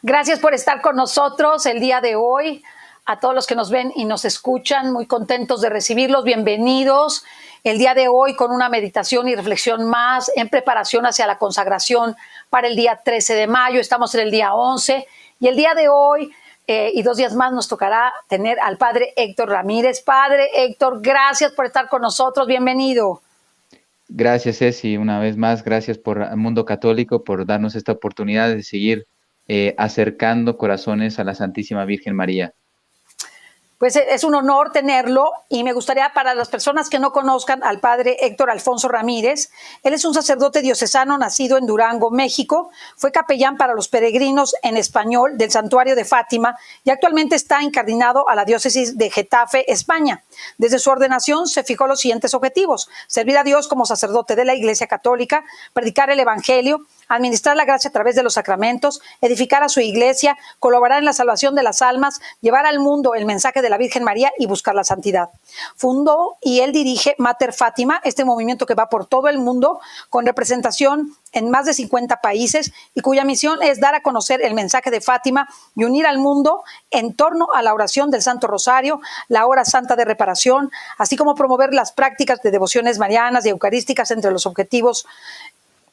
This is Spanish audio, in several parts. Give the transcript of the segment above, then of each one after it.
Gracias por estar con nosotros el día de hoy. A todos los que nos ven y nos escuchan, muy contentos de recibirlos. Bienvenidos el día de hoy con una meditación y reflexión más en preparación hacia la consagración para el día 13 de mayo. Estamos en el día 11 y el día de hoy y 2 días más nos tocará tener al Padre Héctor Ramírez. Padre Héctor, gracias por estar con nosotros. Bienvenido. Gracias, Ceci. Una vez más, gracias por Mundo Católico por darnos esta oportunidad de seguir acercando corazones a la Santísima Virgen María. Pues es un honor tenerlo y me gustaría, para las personas que no conozcan al padre Héctor Alfonso Ramírez, él es un sacerdote diocesano nacido en Durango, México, fue capellán para los peregrinos en español del Santuario de Fátima y actualmente está incardinado a la diócesis de Getafe, España. Desde su ordenación se fijó los siguientes objetivos: servir a Dios como sacerdote de la Iglesia Católica, predicar el Evangelio, administrar la gracia a través de los sacramentos, edificar a su iglesia, colaborar en la salvación de las almas, llevar al mundo el mensaje de la Virgen María y buscar la santidad. Fundó y él dirige Mater Fátima, este movimiento que va por todo el mundo con representación en más de 50 países y cuya misión es dar a conocer el mensaje de Fátima y unir al mundo en torno a la oración del Santo Rosario, la hora santa de reparación, así como promover las prácticas de devociones marianas y eucarísticas entre los objetivos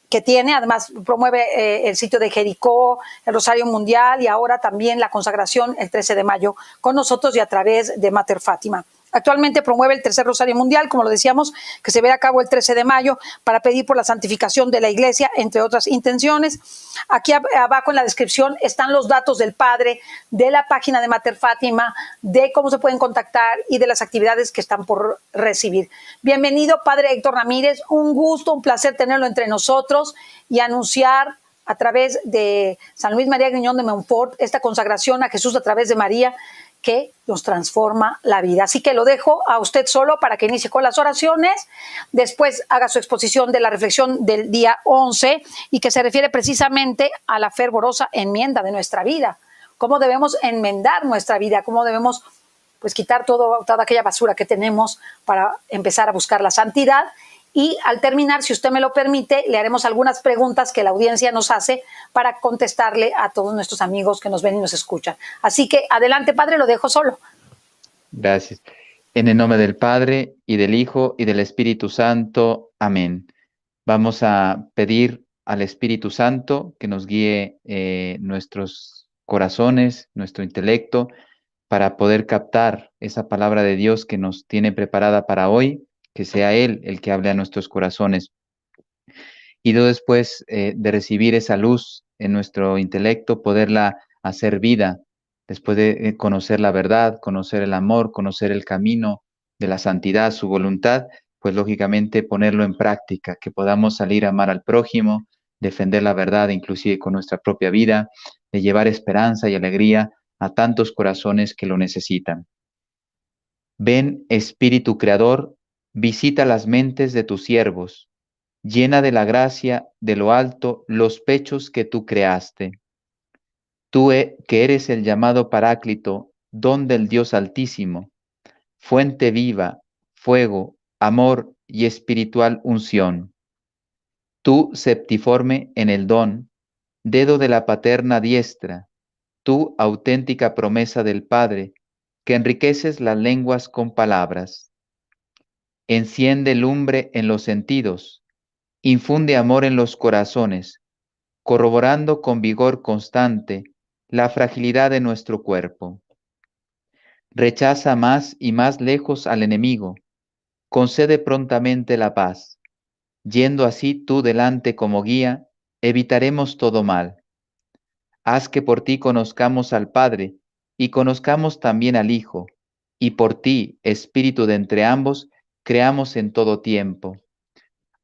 que tiene. Además promueve el sitio de Jericó, el Rosario Mundial y ahora también la consagración el 13 de mayo con nosotros y a través de Mater Fátima. Actualmente promueve el tercer Rosario Mundial, como lo decíamos, que se verá a cabo el 13 de mayo para pedir por la santificación de la Iglesia, entre otras intenciones. Aquí abajo en la descripción están los datos del Padre, de la página de Mater Fátima, de cómo se pueden contactar y de las actividades que están por recibir. Bienvenido, Padre Héctor Ramírez. Un gusto, un placer tenerlo entre nosotros y anunciar a través de San Luis María Griñón de Montfort esta consagración a Jesús a través de María, que nos transforma la vida. Así que lo dejo a usted solo para que inicie con las oraciones, después haga su exposición de la reflexión del día 11 y que se refiere precisamente a la fervorosa enmienda de nuestra vida, cómo debemos enmendar nuestra vida, cómo debemos pues quitar toda aquella basura que tenemos para empezar a buscar la santidad. Y al terminar, si usted me lo permite, le haremos algunas preguntas que la audiencia nos hace para contestarle a todos nuestros amigos que nos ven y nos escuchan. Así que adelante, Padre, lo dejo solo. Gracias. En el nombre del Padre, y del Hijo, y del Espíritu Santo. Amén. Vamos a pedir al Espíritu Santo que nos guíe nuestros corazones, nuestro intelecto, para poder captar esa palabra de Dios que nos tiene preparada para hoy, que sea Él el que hable a nuestros corazones. Y después de recibir esa luz en nuestro intelecto, poderla hacer vida, después de conocer la verdad, conocer el amor, conocer el camino de la santidad, su voluntad, pues lógicamente ponerlo en práctica, que podamos salir a amar al prójimo, defender la verdad, inclusive con nuestra propia vida, de llevar esperanza y alegría a tantos corazones que lo necesitan. Ven, Espíritu Creador, visita las mentes de tus siervos, llena de la gracia de lo alto los pechos que tú creaste. Tú que eres el llamado Paráclito, don del Dios Altísimo, fuente viva, fuego, amor y espiritual unción. Tú septiforme en el don, dedo de la paterna diestra, tú auténtica promesa del Padre, que enriqueces las lenguas con palabras. Enciende lumbre en los sentidos, infunde amor en los corazones, corroborando con vigor constante la fragilidad de nuestro cuerpo. Rechaza más y más lejos al enemigo, concede prontamente la paz. Yendo así tú delante como guía, evitaremos todo mal. Haz que por ti conozcamos al Padre y conozcamos también al Hijo, y por ti, Espíritu de entre ambos, creamos en todo tiempo.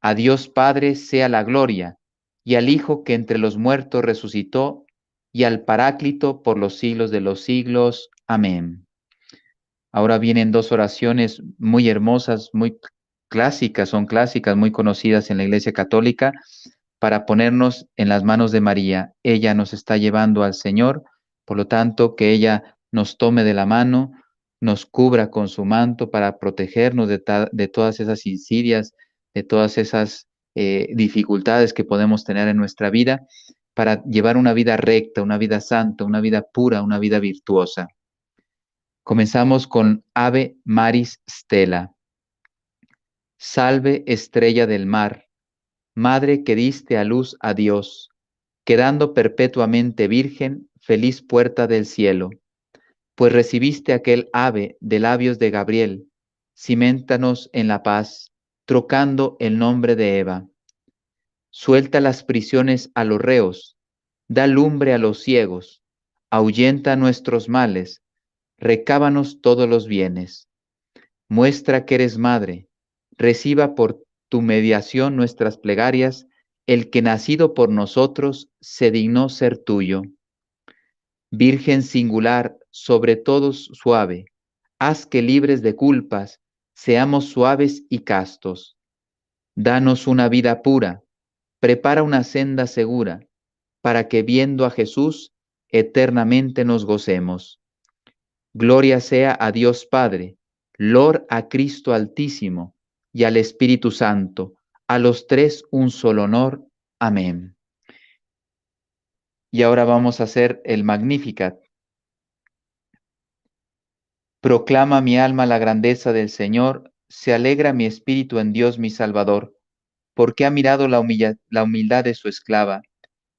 A Dios Padre sea la gloria, y al Hijo que entre los muertos resucitó, y al Paráclito por los siglos de los siglos. Amén. Ahora vienen dos oraciones muy hermosas, muy clásicas, son clásicas, muy conocidas en la Iglesia Católica, para ponernos en las manos de María. Ella nos está llevando al Señor, por lo tanto, que ella nos tome de la mano, nos cubra con su manto para protegernos de todas esas insidias, de todas esas dificultades que podemos tener en nuestra vida, para llevar una vida recta, una vida santa, una vida pura, una vida virtuosa. Comenzamos con Ave Maris Stella. Salve, estrella del mar, madre que diste a luz a Dios, quedando perpetuamente virgen, feliz puerta del cielo, pues recibiste aquel ave de labios de Gabriel, ciméntanos en la paz, trocando el nombre de Eva. Suelta las prisiones a los reos, da lumbre a los ciegos, ahuyenta nuestros males, recábanos todos los bienes. Muestra que eres madre, reciba por tu mediación nuestras plegarias, el que nacido por nosotros se dignó ser tuyo. Virgen singular, sobre todos suave, haz que libres de culpas seamos suaves y castos. Danos una vida pura, prepara una senda segura, para que viendo a Jesús eternamente nos gocemos. Gloria sea a Dios Padre, lor a Cristo Altísimo y al Espíritu Santo, a los tres un solo honor. Amén. Y ahora vamos a hacer el Magnificat. Proclama mi alma la grandeza del Señor, se alegra mi espíritu en Dios mi Salvador, porque ha mirado la humildad de su esclava.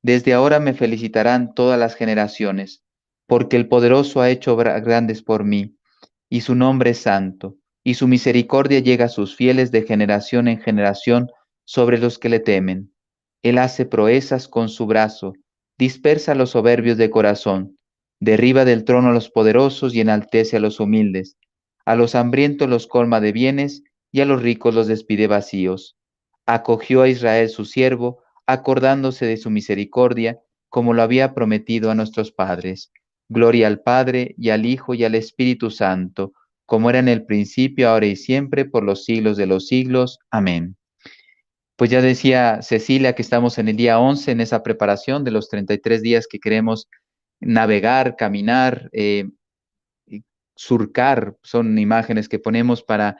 Desde ahora me felicitarán todas las generaciones, porque el poderoso ha hecho grandes por mí, y su nombre es santo, y su misericordia llega a sus fieles de generación en generación sobre los que le temen. Él hace proezas con su brazo, dispersa a los soberbios de corazón, derriba del trono a los poderosos y enaltece a los humildes. A los hambrientos los colma de bienes, y a los ricos los despide vacíos. Acogió a Israel su siervo, acordándose de su misericordia, como lo había prometido a nuestros padres. Gloria al Padre, y al Hijo, y al Espíritu Santo, como era en el principio, ahora y siempre, por los siglos de los siglos. Amén. Pues ya decía Cecilia que estamos en el día 11, en esa preparación de los 33 días que queremos navegar, caminar, surcar, son imágenes que ponemos para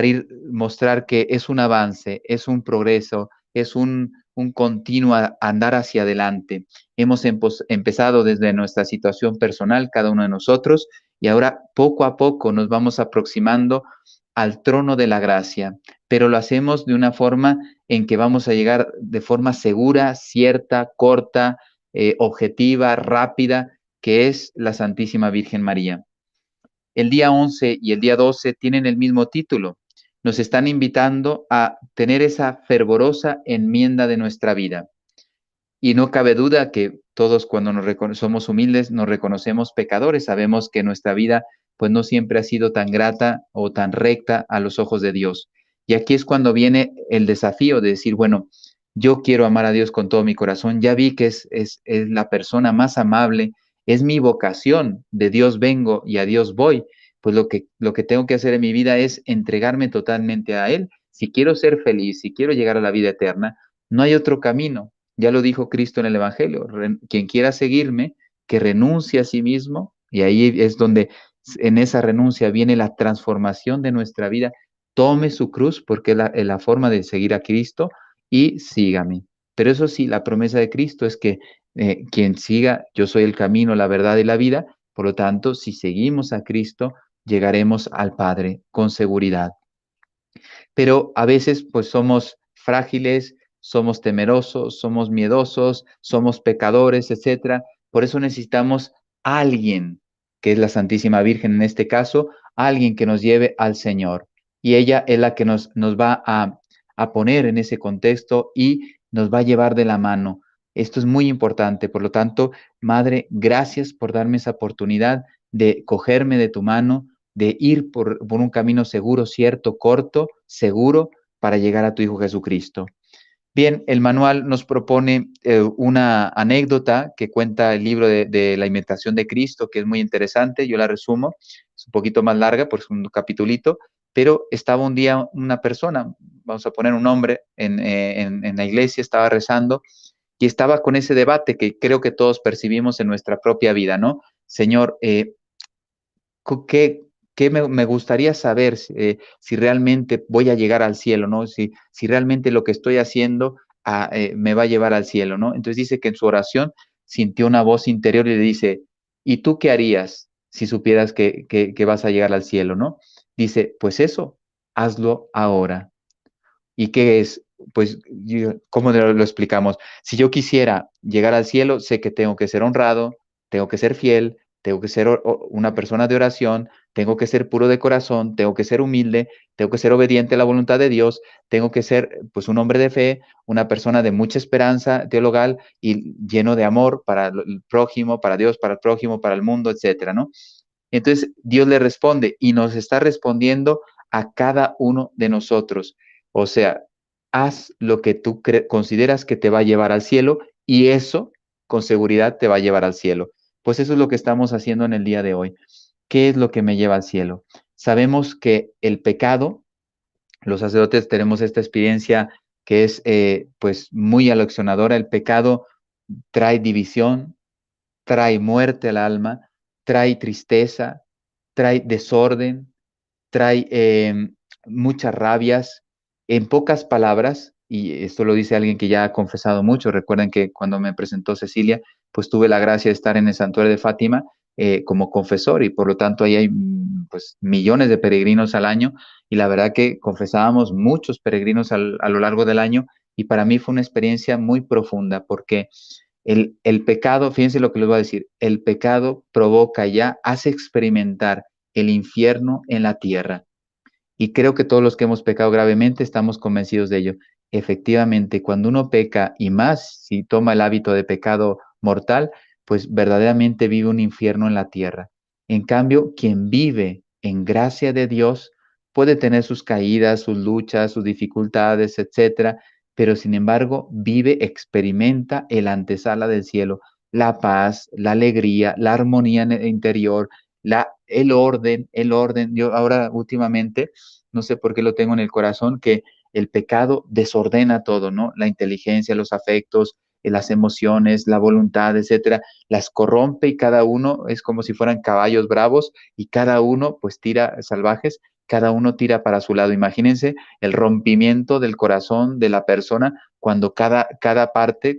ir mostrar que es un avance, es un progreso, es un continuo andar hacia adelante. Hemos empezado desde nuestra situación personal, cada uno de nosotros, y ahora poco a poco nos vamos aproximando al trono de la gracia, pero lo hacemos de una forma en que vamos a llegar de forma segura, cierta, corta, objetiva, rápida, que es la Santísima Virgen María. El día 11 y el día 12 tienen el mismo título. Nos están invitando a tener esa fervorosa enmienda de nuestra vida. Y no cabe duda que todos cuando somos humildes nos reconocemos pecadores, sabemos que nuestra vida pues no siempre ha sido tan grata o tan recta a los ojos de Dios. Y aquí es cuando viene el desafío de decir, bueno, yo quiero amar a Dios con todo mi corazón, ya vi que es la persona más amable, es mi vocación, de Dios vengo y a Dios voy, pues lo que tengo que hacer en mi vida es entregarme totalmente a Él. Si quiero ser feliz, si quiero llegar a la vida eterna, no hay otro camino. Ya lo dijo Cristo en el Evangelio, quien quiera seguirme, que renuncie a sí mismo, y ahí es donde en esa renuncia viene la transformación de nuestra vida. Tome su cruz, porque es la forma de seguir a Cristo, y sígame. Pero eso sí, la promesa de Cristo es que quien siga, yo soy el camino, la verdad y la vida, por lo tanto, si seguimos a Cristo, llegaremos al Padre con seguridad. Pero a veces pues somos frágiles, somos temerosos, somos miedosos, somos pecadores, etcétera. Por eso necesitamos a alguien, que es la Santísima Virgen en este caso, alguien que nos lleve al Señor. Y ella es la que nos va a poner en ese contexto y nos va a llevar de la mano. Esto es muy importante. Por lo tanto, Madre, gracias por darme esa oportunidad de cogerme de tu mano, de ir por un camino seguro, cierto, corto, seguro, para llegar a tu Hijo Jesucristo. Bien, el manual nos propone una anécdota que cuenta el libro de la imitación de Cristo, que es muy interesante, yo la resumo, es un poquito más larga, pues un capitulito, pero estaba un día una persona, vamos a poner un hombre en la iglesia, estaba rezando y estaba con ese debate que creo que todos percibimos en nuestra propia vida, ¿no? Señor, ¿qué, me gustaría saber si realmente voy a llegar al cielo, ¿no? Si realmente lo que estoy haciendo me va a llevar al cielo, ¿no? Entonces dice que en su oración sintió una voz interior y le dice, ¿y tú qué harías si supieras que vas a llegar al cielo, ¿no? Dice, pues eso, hazlo ahora. ¿Y qué es? Pues, ¿cómo lo explicamos? Si yo quisiera llegar al cielo, sé que tengo que ser honrado, tengo que ser fiel, tengo que ser una persona de oración, tengo que ser puro de corazón, tengo que ser humilde, tengo que ser obediente a la voluntad de Dios, tengo que ser pues un hombre de fe, una persona de mucha esperanza teologal y lleno de amor para el prójimo, para Dios, para el prójimo, para el mundo, etcétera, ¿no? Entonces Dios le responde y nos está respondiendo a cada uno de nosotros. O sea, haz lo que tú consideras que te va a llevar al cielo y eso con seguridad te va a llevar al cielo. Pues eso es lo que estamos haciendo en el día de hoy. ¿Qué es lo que me lleva al cielo? Sabemos que el pecado, los sacerdotes tenemos esta experiencia que es pues muy aleccionadora. El pecado trae división, trae muerte al alma, trae tristeza, trae desorden, trae muchas rabias. En pocas palabras, y esto lo dice alguien que ya ha confesado mucho, recuerden que cuando me presentó Cecilia, pues tuve la gracia de estar en el santuario de Fátima como confesor y por lo tanto ahí hay pues millones de peregrinos al año y la verdad que confesábamos muchos peregrinos a lo largo del año y para mí fue una experiencia muy profunda porque el pecado, fíjense lo que les voy a decir, el pecado provoca ya, hace experimentar el infierno en la tierra. Y creo que todos los que hemos pecado gravemente estamos convencidos de ello. Efectivamente, cuando uno peca y más si toma el hábito de pecado mortal, pues verdaderamente vive un infierno en la tierra. En cambio, quien vive en gracia de Dios puede tener sus caídas, sus luchas, sus dificultades, etcétera, pero sin embargo vive, experimenta el antesala del cielo, la paz, la alegría, la armonía interior, el orden. Yo ahora últimamente, no sé por qué lo tengo en el corazón, que el pecado desordena todo, ¿no? La inteligencia, los afectos, las emociones, la voluntad, etcétera, las corrompe y cada uno es como si fueran caballos bravos y cada uno pues tira salvajes, cada uno tira para su lado. Imagínense el rompimiento del corazón de la persona cuando cada parte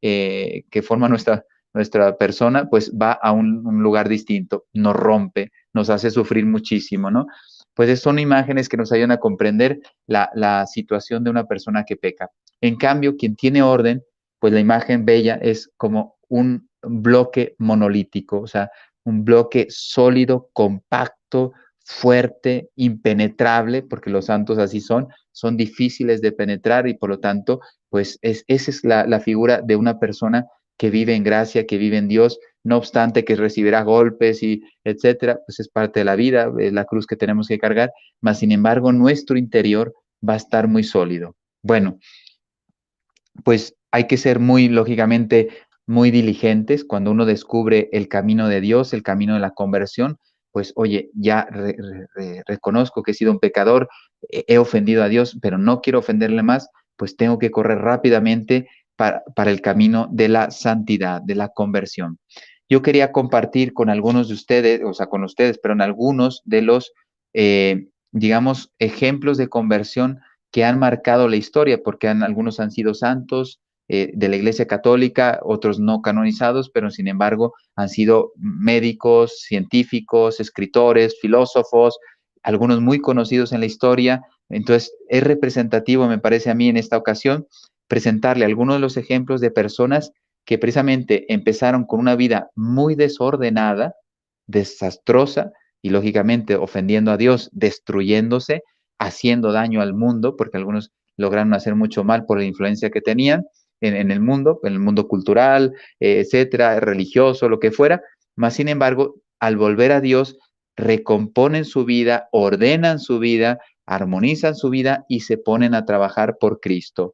que forma nuestra persona, pues va a un lugar distinto, nos rompe, nos hace sufrir muchísimo, ¿no? Pues son imágenes que nos ayudan a comprender la situación de una persona que peca. En cambio, quien tiene orden, pues la imagen bella es como un bloque monolítico, o sea, un bloque sólido, compacto, fuerte, impenetrable, porque los santos así son difíciles de penetrar y por lo tanto, pues esa es la figura de una persona que vive en gracia, que vive en Dios, no obstante que recibirá golpes y etcétera, pues es parte de la vida, es la cruz que tenemos que cargar, mas sin embargo nuestro interior va a estar muy sólido. Bueno, pues hay que ser muy, lógicamente, muy diligentes cuando uno descubre el camino de Dios, el camino de la conversión, pues oye, ya reconozco que he sido un pecador, he ofendido a Dios, pero no quiero ofenderle más, pues tengo que correr rápidamente para el camino de la santidad, de la conversión. Yo quería compartir con algunos de ustedes, o sea, con ustedes, pero en algunos de los, digamos, ejemplos de conversión que han marcado la historia, porque algunos han sido santos de la Iglesia Católica, otros no canonizados, pero sin embargo han sido médicos, científicos, escritores, filósofos, algunos muy conocidos en la historia. Entonces, es representativo, me parece a mí, en esta ocasión, presentarle algunos de los ejemplos de personas que precisamente empezaron con una vida muy desordenada, desastrosa y lógicamente ofendiendo a Dios, destruyéndose, haciendo daño al mundo, porque algunos lograron hacer mucho mal por la influencia que tenían en el mundo cultural, etcétera, religioso, lo que fuera, mas sin embargo, al volver a Dios, recomponen su vida, ordenan su vida, armonizan su vida y se ponen a trabajar por Cristo.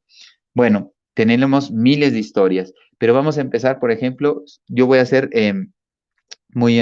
Bueno, tenemos miles de historias, pero vamos a empezar, por ejemplo, yo voy a hacer muy,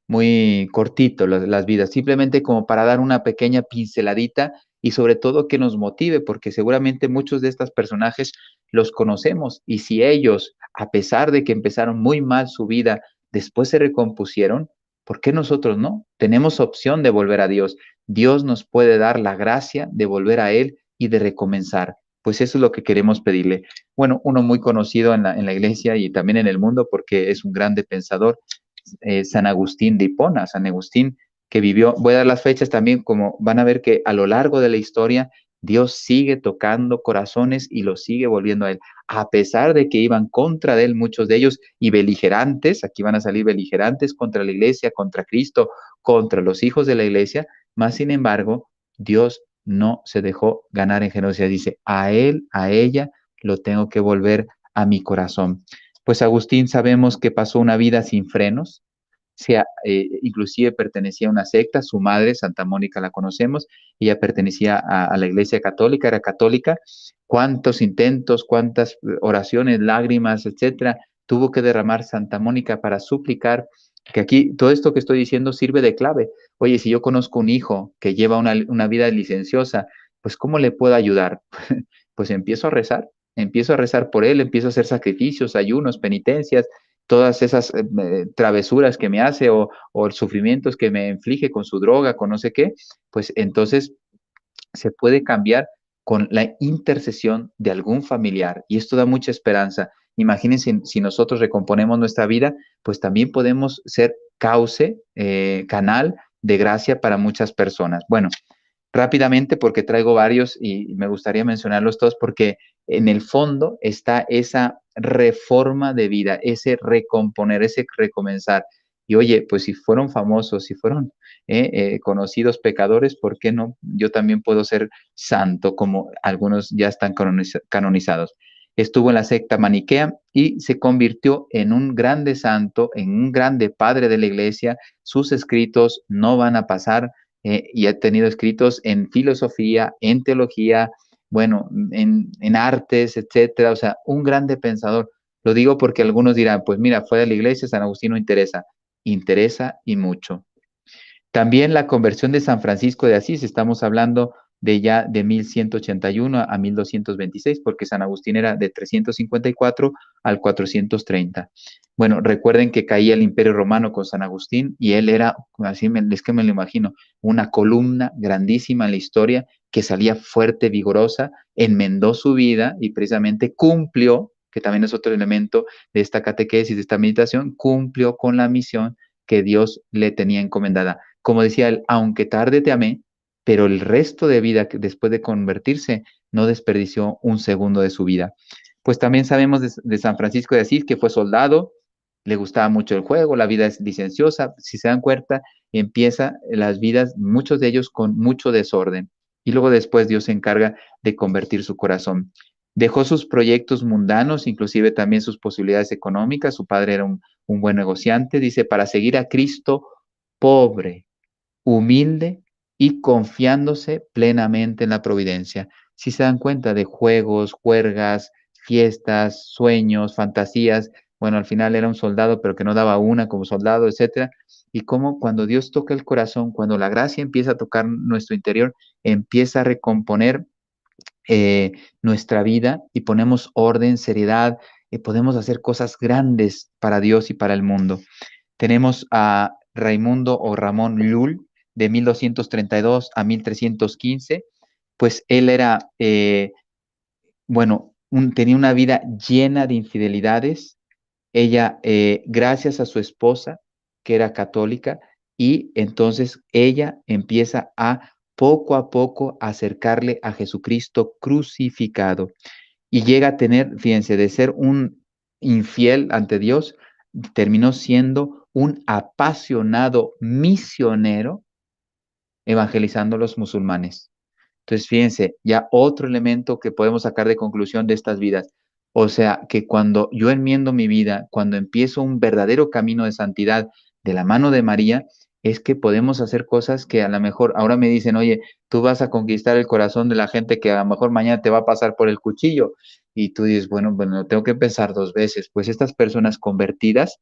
muy cortito las vidas, simplemente como para dar una pequeña pinceladita y sobre todo que nos motive, porque seguramente muchos de estos personajes los conocemos y si ellos, a pesar de que empezaron muy mal su vida, después se recompusieron, ¿por qué nosotros no? Tenemos opción de volver a Dios. Dios nos puede dar la gracia de volver a Él y de recomenzar. Pues eso es lo que queremos pedirle. Bueno, uno muy conocido en la iglesia y también en el mundo porque es un grande pensador, San Agustín de Hipona, San Agustín que vivió, voy a dar las fechas también, como van a ver que a lo largo de la historia Dios sigue tocando corazones y los sigue volviendo a Él, a pesar de que iban contra de Él muchos de ellos y beligerantes, aquí van a salir beligerantes contra la iglesia, contra Cristo, contra los hijos de la iglesia, más sin embargo, Dios no se dejó ganar en generosidad, dice, a Él, a ella, lo tengo que volver a mi corazón. Pues Agustín sabemos que pasó una vida sin frenos, inclusive pertenecía a una secta, su madre, Santa Mónica, la conocemos, ella pertenecía a la iglesia católica, era católica, cuántos intentos, cuántas oraciones, lágrimas, etcétera, tuvo que derramar Santa Mónica para suplicar, que aquí todo esto que estoy diciendo sirve de clave. Oye, si yo conozco un hijo que lleva una vida licenciosa, pues ¿cómo le puedo ayudar? Pues empiezo a rezar por él, empiezo a hacer sacrificios, ayunos, penitencias, todas esas travesuras que me hace o sufrimientos que me inflige con su droga, con no sé qué, pues entonces se puede cambiar con la intercesión de algún familiar y esto da mucha esperanza. Imagínense si nosotros recomponemos nuestra vida, pues también podemos ser cauce, canal de gracia para muchas personas. Bueno, rápidamente porque traigo varios y me gustaría mencionarlos todos porque en el fondo está esa reforma de vida, ese recomponer, ese recomenzar. Y oye, pues si fueron famosos, si fueron conocidos pecadores, ¿por qué no? Yo también puedo ser santo, como algunos ya están canonizados. Estuvo en la secta maniquea y se convirtió en un grande santo, en un grande padre de la iglesia. Sus escritos no van a pasar y ha tenido escritos en filosofía, en teología, bueno, en artes, etcétera. O sea, un grande pensador. Lo digo porque algunos dirán, pues mira, fuera de la iglesia, San Agustín no interesa. Interesa y mucho. También la conversión de San Francisco de Asís, estamos hablando de ya de 1181 a 1226, porque San Agustín era de 354 al 430. Bueno, recuerden que caía el Imperio Romano con San Agustín y él era, así es que me lo imagino, una columna grandísima en la historia que salía fuerte, vigorosa, enmendó su vida y precisamente cumplió, que también es otro elemento de esta catequesis, de esta meditación, cumplió con la misión que Dios le tenía encomendada. Como decía él, aunque tarde te amé, pero el resto de vida después de convertirse no desperdició un segundo de su vida. Pues también sabemos de San Francisco de Asís que fue soldado, le gustaba mucho el juego, la vida es licenciosa, si se dan cuenta, empieza las vidas, muchos de ellos con mucho desorden, y luego después Dios se encarga de convertir su corazón. Dejó sus proyectos mundanos, inclusive también sus posibilidades económicas, su padre era un buen negociante, dice, para seguir a Cristo pobre, humilde y confiándose plenamente en la providencia. Si se dan cuenta de juegos, juergas, fiestas, sueños, fantasías, bueno, al final era un soldado, pero que no daba una como soldado, etcétera. Y cómo cuando Dios toca el corazón, cuando la gracia empieza a tocar nuestro interior, empieza a recomponer nuestra vida y ponemos orden, seriedad, podemos hacer cosas grandes para Dios y para el mundo. Tenemos a Raimundo o Ramón Llull, de 1232 a 1315, pues él era, bueno, tenía una vida llena de infidelidades. Ella, gracias a su esposa, que era católica, y entonces ella empieza a poco acercarle a Jesucristo crucificado y llega a tener, fíjense, de ser un infiel ante Dios, terminó siendo un apasionado misionero evangelizando a los musulmanes. Entonces, fíjense, ya otro elemento que podemos sacar de conclusión de estas vidas. O sea, que cuando yo enmiendo mi vida, cuando empiezo un verdadero camino de santidad de la mano de María, es que podemos hacer cosas que a lo mejor ahora me dicen, oye, tú vas a conquistar el corazón de la gente que a lo mejor mañana te va a pasar por el cuchillo. Y tú dices, bueno, tengo que pensar dos veces. Pues estas personas convertidas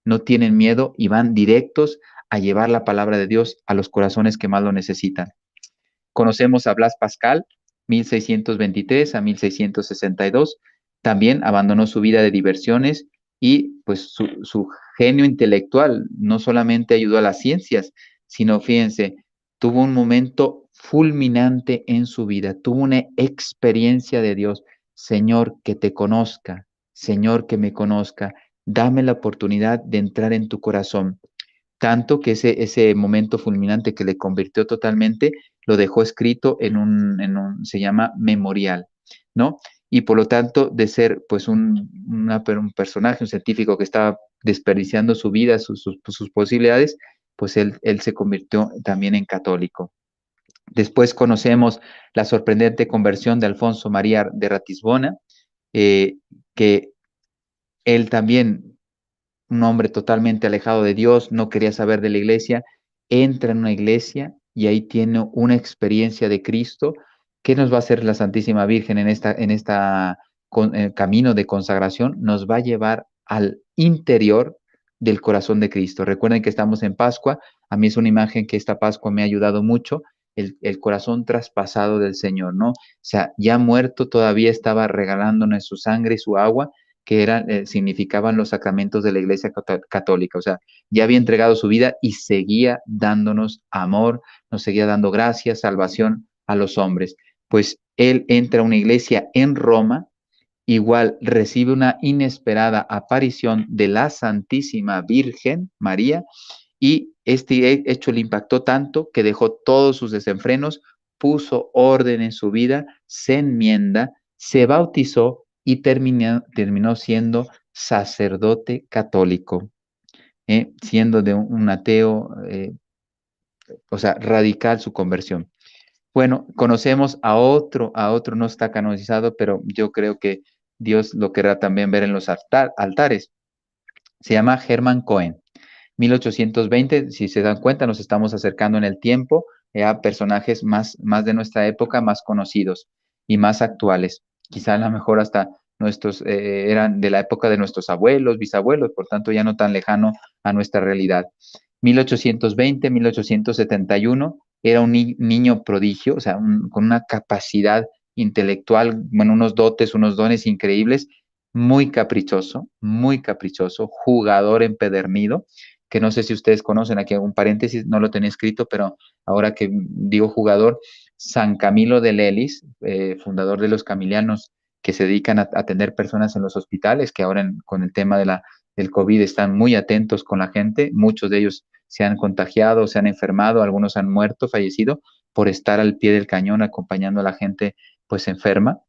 no tienen miedo y van directos a llevar la palabra de Dios a los corazones que más lo necesitan. Conocemos a Blas Pascal, 1623 a 1662. También abandonó su vida de diversiones y pues su genio intelectual no solamente ayudó a las ciencias, sino fíjense, tuvo un momento fulminante en su vida. Tuvo una experiencia de Dios. Señor, que te conozca. Señor, que me conozca. Dame la oportunidad de entrar en tu corazón. Tanto que ese momento fulminante que le convirtió totalmente, lo dejó escrito se llama memorial, ¿no? Y por lo tanto, de ser pues un personaje, un científico que estaba desperdiciando su vida, sus posibilidades, pues él se convirtió también en católico. Después conocemos la sorprendente conversión de Alfonso María de Ratisbona, que él también, un hombre totalmente alejado de Dios, no quería saber de la iglesia, entra en una iglesia y ahí tiene una experiencia de Cristo. ¿Qué nos va a hacer la Santísima Virgen en esta camino de consagración? Nos va a llevar al interior del corazón de Cristo. Recuerden que estamos en Pascua. A mí es una imagen que esta Pascua me ha ayudado mucho, el corazón traspasado del Señor, ¿no? O sea, ya muerto todavía estaba regalándonos su sangre y su agua, que significaban los sacramentos de la Iglesia Católica. O sea, ya había entregado su vida y seguía dándonos amor, nos seguía dando gracia, salvación a los hombres. Pues él entra a una iglesia en Roma, igual recibe una inesperada aparición de la Santísima Virgen María, y este hecho le impactó tanto que dejó todos sus desenfrenos, puso orden en su vida, se enmienda, se bautizó y terminó siendo sacerdote católico, siendo de un ateo, o sea, radical su conversión. Bueno, conocemos a otro no está canonizado, pero yo creo que Dios lo querrá también ver en los altares. Se llama Hermann Cohen. 1820, si se dan cuenta, nos estamos acercando en el tiempo a personajes más de nuestra época, más conocidos y más actuales. Quizá a lo mejor hasta eran de la época de nuestros abuelos, bisabuelos, por tanto ya no tan lejano a nuestra realidad. 1820, 1871, era un niño prodigio, o sea, con una capacidad intelectual, bueno, unos dotes, unos dones increíbles, muy caprichoso, jugador empedernido, que no sé si ustedes conocen, aquí un paréntesis, no lo tenía escrito, pero ahora que digo jugador, San Camilo de Lelis, fundador de los camilianos, que se dedican a atender personas en los hospitales, que ahora con el tema del COVID están muy atentos con la gente, muchos de ellos se han contagiado, se han enfermado, algunos han muerto, fallecido, por estar al pie del cañón acompañando a la gente pues enferma.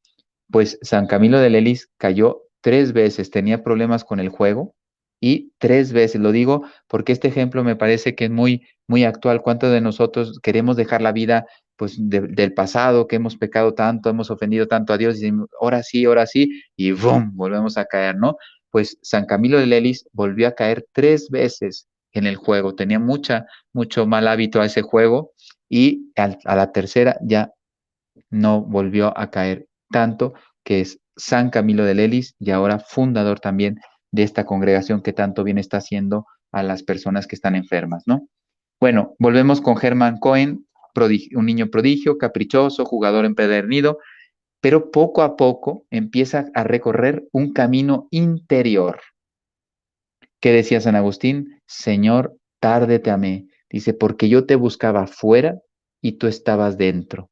Pues San Camilo de Lelis cayó 3 veces, tenía problemas con el juego, y 3 veces, lo digo porque este ejemplo me parece que es muy actual. ¿Cuántos de nosotros queremos dejar la vida pues del pasado, que hemos pecado tanto, hemos ofendido tanto a Dios, y decimos, ahora sí, y ¡bum!, volvemos a caer, ¿no? Pues San Camilo de Lelis volvió a caer 3 veces en el juego, tenía mucho mal hábito a ese juego, y a la tercera ya no volvió a caer tanto, que es San Camilo de Lelis, y ahora fundador también de esta congregación que tanto bien está haciendo a las personas que están enfermas, ¿no? Bueno, volvemos con Hermann Cohen, un niño prodigio, caprichoso, jugador empedernido, pero poco a poco empieza a recorrer un camino interior. ¿Qué decía San Agustín? Señor, tarde te amé. Dice, porque yo te buscaba fuera y tú estabas dentro.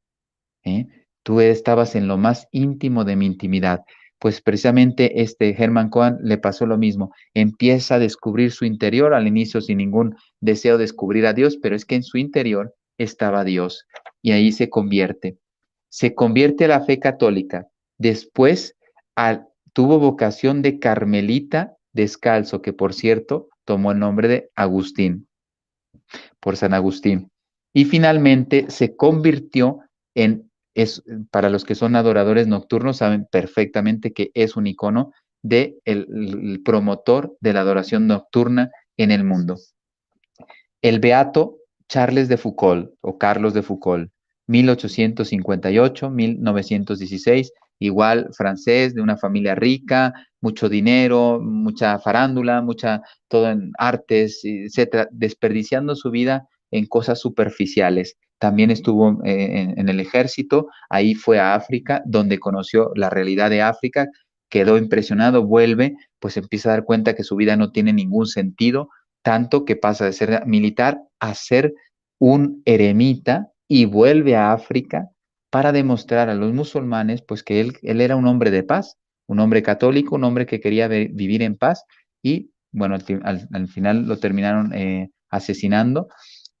¿Eh? Tú estabas en lo más íntimo de mi intimidad. Pues precisamente Hermann Cohen le pasó lo mismo. Empieza a descubrir su interior, al inicio sin ningún deseo de descubrir a Dios, pero es que en su interior estaba Dios, y ahí se convierte. Se convierte a la fe católica. Después tuvo vocación de carmelita descalzo, que por cierto tomó el nombre de Agustín, por San Agustín. Y finalmente se convirtió para los que son adoradores nocturnos, saben perfectamente que es un icono el promotor de la adoración nocturna en el mundo. El beato Charles de Foucauld, o Carlos de Foucauld, 1858-1916, igual francés, de una familia rica, mucho dinero, mucha farándula, todo en artes, etcétera, desperdiciando su vida en cosas superficiales. También estuvo en el ejército, ahí fue a África, donde conoció la realidad de África, quedó impresionado, vuelve, pues empieza a dar cuenta que su vida no tiene ningún sentido, tanto que pasa de ser militar a ser un eremita y vuelve a África para demostrar a los musulmanes pues que él era un hombre de paz, un hombre católico, un hombre que quería vivir en paz y bueno, al final lo terminaron asesinando,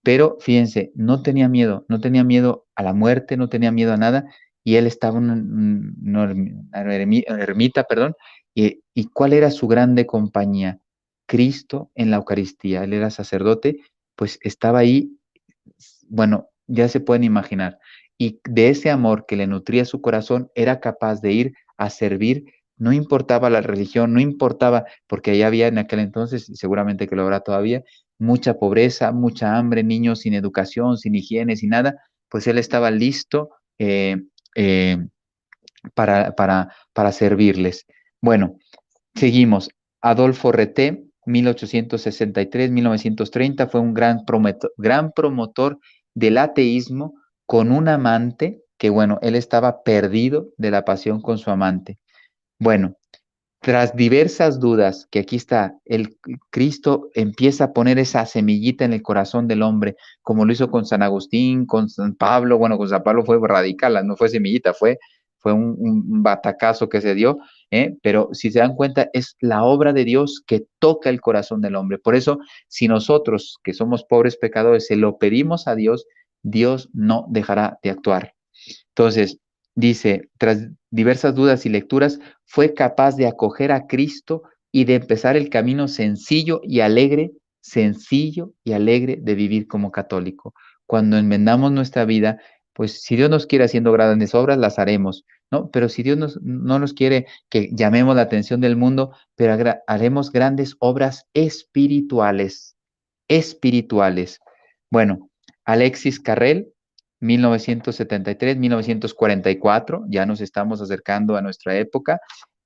pero fíjense, no tenía miedo, no tenía miedo a la muerte, no tenía miedo a nada y él estaba en una ermita, perdón, y ¿cuál era su grande compañía? Cristo en la Eucaristía, él era sacerdote, pues estaba ahí, bueno, ya se pueden imaginar. Y de ese amor que le nutría su corazón, era capaz de ir a servir, no importaba la religión, no importaba, porque allá había en aquel entonces, y seguramente que lo habrá todavía, mucha pobreza, mucha hambre, niños sin educación, sin higiene, sin nada, pues él estaba listo eh, para servirles. Bueno, seguimos. Adolfo Reté, 1863-1930, fue un gran promotor del ateísmo con un amante que, bueno, él estaba perdido de la pasión con su amante. Bueno, tras diversas dudas, que aquí está, el Cristo empieza a poner esa semillita en el corazón del hombre, como lo hizo con San Agustín, con San Pablo, bueno, con San Pablo fue radical, no fue semillita, fue un batacazo que se dio, pero si se dan cuenta, es la obra de Dios que toca el corazón del hombre. Por eso, si nosotros, que somos pobres pecadores, se lo pedimos a Dios, Dios no dejará de actuar. Entonces, dice, tras diversas dudas y lecturas, fue capaz de acoger a Cristo y de empezar el camino sencillo y alegre de vivir como católico. Cuando enmendamos nuestra vida, pues si Dios nos quiere haciendo grandes obras, las haremos, ¿no? Pero si Dios no nos quiere que llamemos la atención del mundo, pero haremos grandes obras espirituales, espirituales. Bueno, Alexis Carrel, 1973-1944, ya nos estamos acercando a nuestra época,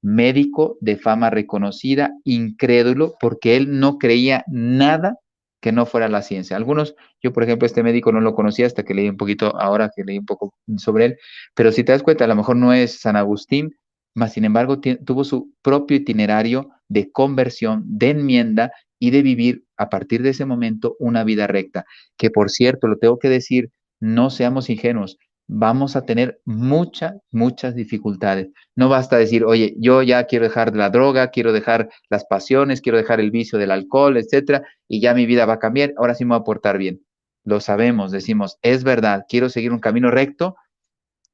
médico de fama reconocida, incrédulo, porque él no creía nada que no fuera la ciencia. Algunos, yo por ejemplo, este médico no lo conocía hasta que leí un poquito, ahora que leí un poco sobre él, pero si te das cuenta, a lo mejor no es San Agustín, mas sin embargo tuvo su propio itinerario de conversión, de enmienda y de vivir a partir de ese momento una vida recta. Que por cierto, lo tengo que decir, no seamos ingenuos, vamos a tener muchas dificultades. No basta decir, oye, yo ya quiero dejar la droga, quiero dejar las pasiones, quiero dejar el vicio del alcohol, etcétera, y ya mi vida va a cambiar, ahora sí me voy a portar bien. Lo sabemos, decimos, es verdad, quiero seguir un camino recto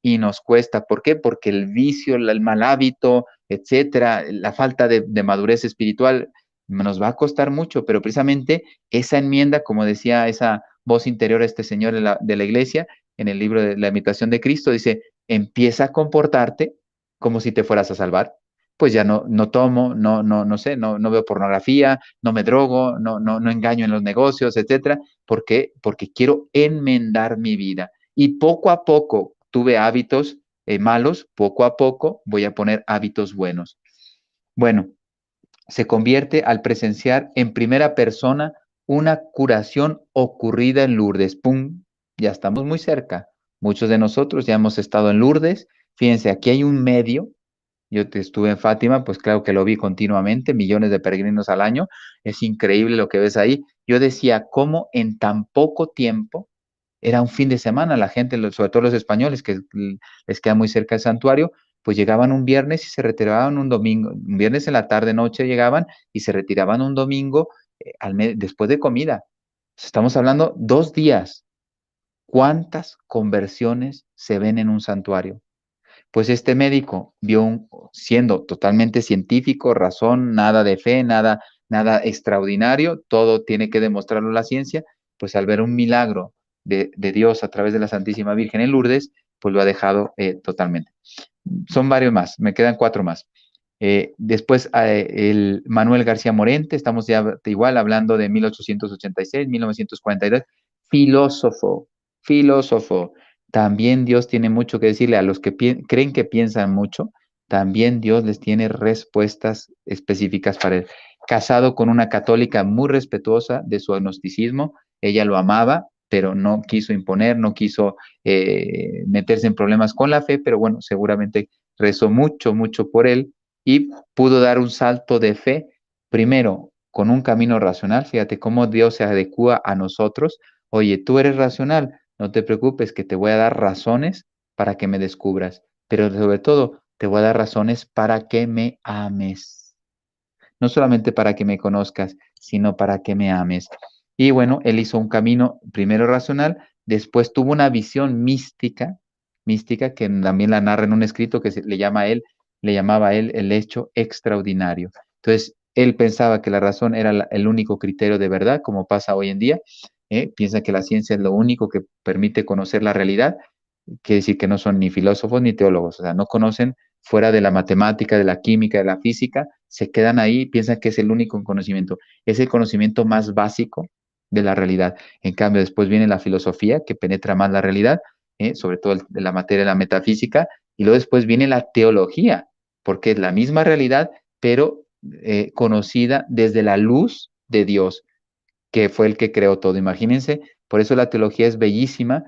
y nos cuesta. ¿Por qué? Porque el vicio, el mal hábito, etcétera, la falta de madurez espiritual nos va a costar mucho, pero precisamente esa enmienda, como decía esa voz interior a este señor de la iglesia, en el libro de la imitación de Cristo, dice, empieza a comportarte como si te fueras a salvar. Pues ya no tomo, no sé, no veo pornografía, no me drogo, no engaño en los negocios, etcétera. ¿Por qué? Porque quiero enmendar mi vida. Y poco a poco tuve hábitos malos, poco a poco voy a poner hábitos buenos. Bueno, se convierte al presenciar en primera persona una curación ocurrida en Lourdes. ¡Pum! Ya estamos muy cerca. Muchos de nosotros ya hemos estado en Lourdes. Fíjense, aquí hay un medio. Yo estuve en Fátima, pues claro que lo vi continuamente, millones de peregrinos al año. Es increíble lo que ves ahí. Yo decía, ¿cómo en tan poco tiempo? Era un fin de semana, la gente, sobre todo los españoles, que les queda muy cerca el santuario, pues llegaban un viernes y se retiraban un domingo, un viernes en la tarde, noche llegaban y se retiraban un domingo después de comida. Estamos hablando 2 días. ¿Cuántas conversiones se ven en un santuario? Pues este médico vio, siendo totalmente científico, razón, nada de fe, nada extraordinario, todo tiene que demostrarlo la ciencia, pues al ver un milagro de Dios a través de la Santísima Virgen en Lourdes, pues lo ha dejado totalmente. Son varios más, me quedan 4 más. Después, el Manuel García Morente, estamos ya igual hablando de 1886, 1942, filósofo, filósofo. También Dios tiene mucho que decirle a los que creen que piensan mucho, también Dios les tiene respuestas específicas para él. Casado con una católica muy respetuosa de su agnosticismo, ella lo amaba, pero no quiso imponer, no quiso meterse en problemas con la fe, pero bueno, seguramente rezó mucho por él y pudo dar un salto de fe, primero con un camino racional, fíjate cómo Dios se adecua a nosotros. Oye, tú eres racional, no te preocupes, que te voy a dar razones para que me descubras, pero sobre todo te voy a dar razones para que me ames. No solamente para que me conozcas, sino para que me ames. Y bueno, él hizo un camino primero racional, después tuvo una visión mística, mística que también la narra en un escrito que le llamaba a él el hecho extraordinario. Entonces, él pensaba que la razón era el único criterio de verdad, como pasa hoy en día. Piensa que la ciencia es lo único que permite conocer la realidad. Quiere decir que no son ni filósofos ni teólogos, o sea, no conocen fuera de la matemática, de la química, de la física, se quedan ahí y piensan que es el único conocimiento. Es el conocimiento más básico de la realidad. En cambio, después viene la filosofía, que penetra más la realidad, sobre todo de la materia de la metafísica, y luego después viene la teología, porque es la misma realidad, pero conocida desde la luz de Dios, que fue el que creó todo. Imagínense, por eso la teología es bellísima.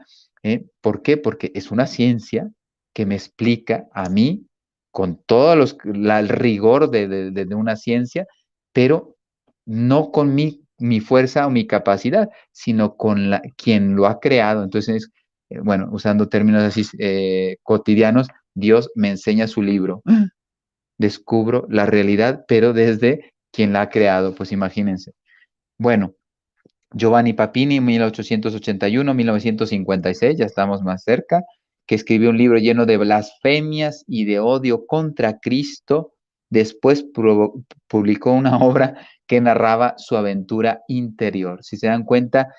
¿Por qué? Porque es una ciencia que me explica a mí con todo el rigor de una ciencia, pero no con mi fuerza o mi capacidad, sino con quien lo ha creado. Entonces, bueno, usando términos así cotidianos, Dios me enseña su libro. Descubro la realidad, pero desde quien la ha creado, pues imagínense. Bueno, Giovanni Papini, 1881-1956, ya estamos más cerca, que escribió un libro lleno de blasfemias y de odio contra Cristo. Después publicó una obra que narraba su aventura interior. Si se dan cuenta,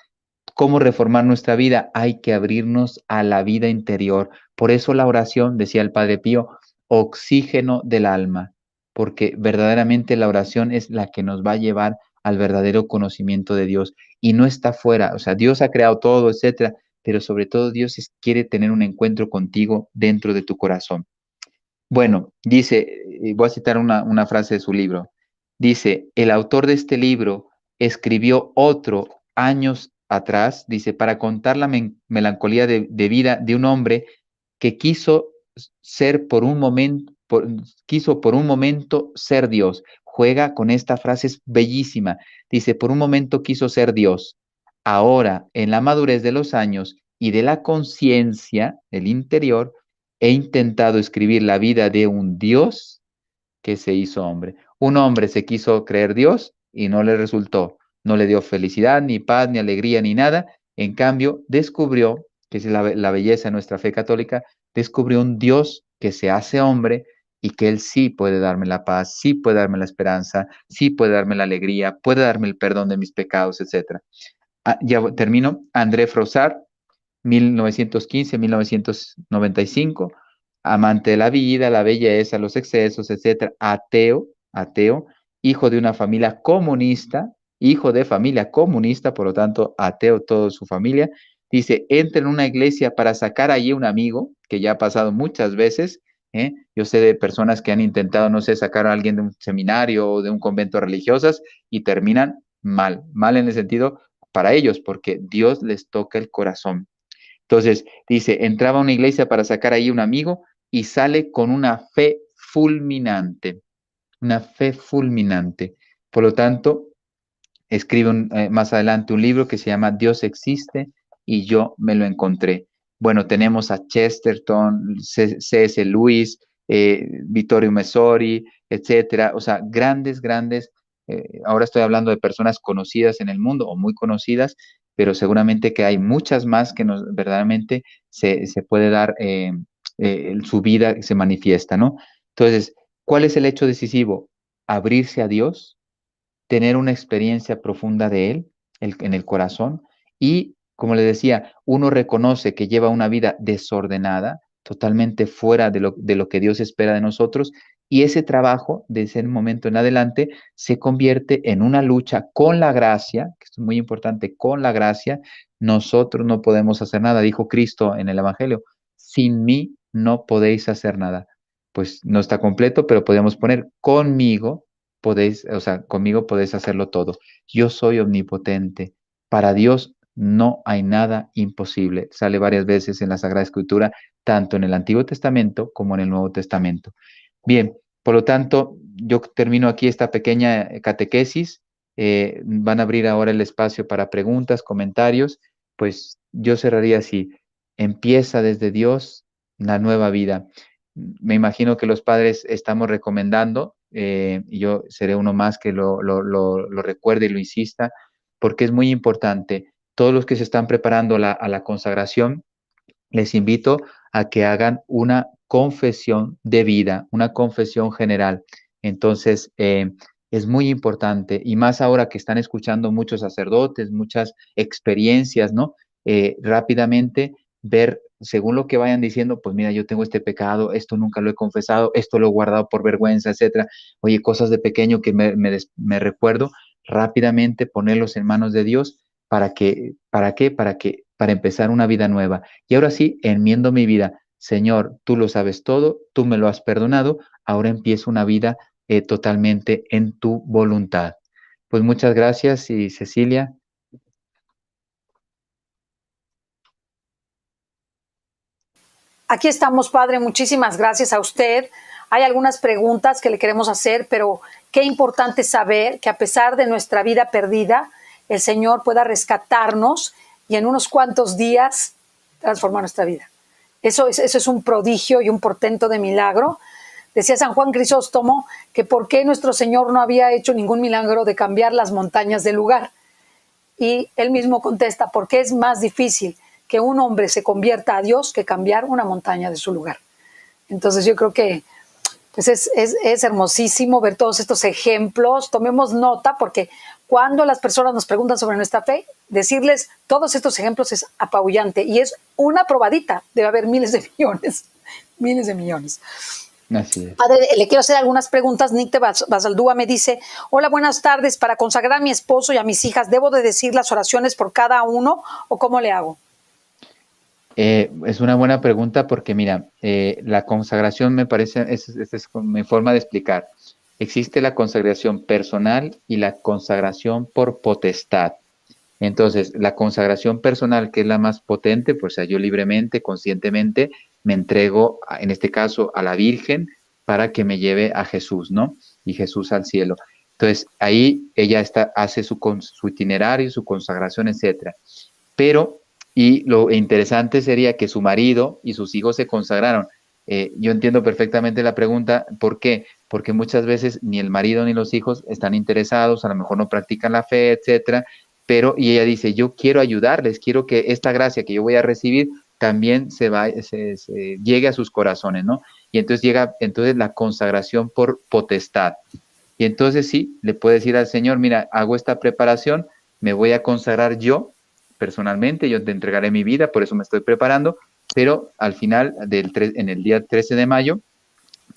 cómo reformar nuestra vida, hay que abrirnos a la vida interior. Por eso la oración, decía el Padre Pío, oxígeno del alma, porque verdaderamente la oración es la que nos va a llevar al verdadero conocimiento de Dios y no está fuera. O sea, Dios ha creado todo, etcétera, pero sobre todo Dios quiere tener un encuentro contigo dentro de tu corazón. Bueno, dice, voy a citar una frase de su libro. Dice, el autor de este libro escribió otro años atrás, dice, para contar la melancolía de vida de un hombre que quiso ser por un momento, quiso por un momento ser Dios. Juega con esta frase, es bellísima. Dice, por un momento quiso ser Dios. Ahora, en la madurez de los años y de la conciencia, el interior, he intentado escribir la vida de un Dios que se hizo hombre. Un hombre se quiso creer Dios y no le resultó. No le dio felicidad, ni paz, ni alegría, ni nada. En cambio, descubrió, que es la belleza de nuestra fe católica, descubrió un Dios que se hace hombre y que Él sí puede darme la paz, sí puede darme la esperanza, sí puede darme la alegría, puede darme el perdón de mis pecados, etc. Ya termino. André Frossard, 1915-1995, amante de la vida, la belleza, los excesos, etcétera, ateo, hijo de una familia comunista, hijo de familia comunista, por lo tanto, ateo toda su familia. Dice, entra en una iglesia para sacar allí un amigo, que ya ha pasado muchas veces. Yo sé de personas que han intentado, no sé, sacar a alguien de un seminario o de un convento religiosas y terminan mal, mal en el sentido para ellos, porque Dios les toca el corazón. Entonces, dice, entraba a una iglesia para sacar ahí un amigo y sale con una fe fulminante. Por lo tanto, escribe más adelante un libro que se llama Dios existe y yo me lo encontré. Bueno, tenemos a Chesterton, C.S. Lewis, Vittorio Messori, etcétera. O sea, grandes, grandes. Ahora estoy hablando de personas conocidas en el mundo o muy conocidas, pero seguramente que hay muchas más que verdaderamente se puede dar su vida se manifiesta, ¿no? Entonces, ¿cuál es el hecho decisivo? Abrirse a Dios, tener una experiencia profunda de Él en el corazón y, como le decía, uno reconoce que lleva una vida desordenada, totalmente fuera de lo que Dios espera de nosotros, y ese trabajo, de ese momento en adelante, se convierte en una lucha con la gracia, que es muy importante, con la gracia. Nosotros no podemos hacer nada, dijo Cristo en el Evangelio, sin mí no podéis hacer nada. Pues no está completo, pero podemos poner conmigo podéis, o sea, conmigo podéis hacerlo todo. Yo soy omnipotente. Para Dios no hay nada imposible. Sale varias veces en la Sagrada Escritura, tanto en el Antiguo Testamento como en el Nuevo Testamento. Bien, por lo tanto, yo termino aquí esta pequeña catequesis. Van a abrir ahora el espacio para preguntas, comentarios. pues yo cerraría así: empieza desde Dios la nueva vida. Me imagino que los padres estamos recomendando, y yo seré uno más que lo recuerde y lo insista, porque es muy importante. Todos los que se están preparando a la consagración, les invito a que hagan una confesión de vida, una confesión general. Entonces, es muy importante, y más ahora que están escuchando muchos sacerdotes, muchas experiencias, ¿no? Rápidamente ver, según lo que vayan diciendo, pues mira, yo tengo este pecado, esto nunca lo he confesado, esto lo he guardado por vergüenza, etcétera. Oye, cosas de pequeño que me recuerdo, rápidamente ponerlos en manos de Dios. ¿Para qué? Para empezar una vida nueva. Y ahora sí, enmiendo mi vida. Señor, tú lo sabes todo, tú me lo has perdonado, ahora empiezo una vida totalmente en tu voluntad. Pues muchas gracias, y Cecilia. Aquí estamos, Padre. Muchísimas gracias a usted. Hay algunas preguntas que le queremos hacer, pero qué importante saber que a pesar de nuestra vida perdida, el Señor pueda rescatarnos y en unos cuantos días transformar nuestra vida. Eso es un prodigio y un portento de milagro. Decía San Juan Crisóstomo que por qué nuestro Señor no había hecho ningún milagro de cambiar las montañas de lugar. Y él mismo contesta, porque es más difícil que un hombre se convierta a Dios que cambiar una montaña de su lugar. Entonces yo creo que pues es hermosísimo ver todos estos ejemplos. Tomemos nota, porque cuando las personas nos preguntan sobre nuestra fe, decirles todos estos ejemplos es apabullante y es una probadita. Debe haber miles de millones, miles de millones. Así es. Padre, le quiero hacer algunas preguntas. Nick de Basaldúa me dice: hola, buenas tardes. Para consagrar a mi esposo y a mis hijas, ¿debo de decir las oraciones por cada uno o cómo le hago? Es una buena pregunta porque, mira, la consagración me parece, esta es mi forma de explicar. Existe la consagración personal y la consagración por potestad. Entonces, la consagración personal, que es la más potente, pues yo libremente, conscientemente, me entrego, en este caso, a la Virgen para que me lleve a Jesús, ¿no? Y Jesús al cielo. Entonces, ahí ella hace su itinerario, su consagración, etcétera. Pero, y lo interesante sería que su marido y sus hijos se consagraron. Yo entiendo perfectamente la pregunta. ¿Por qué? Porque muchas veces ni el marido ni los hijos están interesados, a lo mejor no practican la fe, etcétera. Pero, y ella dice, yo quiero ayudarles, quiero que esta gracia que yo voy a recibir también se llegue a sus corazones, ¿no? Y entonces llega la consagración por potestad. Y entonces sí, le puede decir al Señor, mira, hago esta preparación, me voy a consagrar yo personalmente, yo te entregaré mi vida, por eso me estoy preparando, pero al final, en el día 13 de mayo,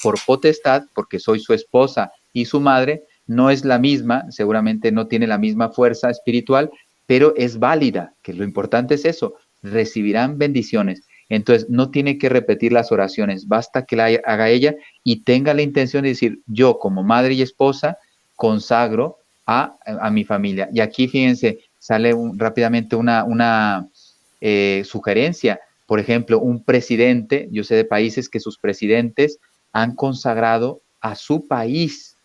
por potestad, porque soy su esposa y su madre, no es la misma, seguramente no tiene la misma fuerza espiritual, pero es válida, que lo importante es eso, recibirán bendiciones. Entonces, no tiene que repetir las oraciones, basta que la haga ella y tenga la intención de decir, yo como madre y esposa consagro a mi familia. Y aquí, fíjense, sale rápidamente una sugerencia. Por ejemplo, un presidente, yo sé de países que sus presidentes han consagrado a su país.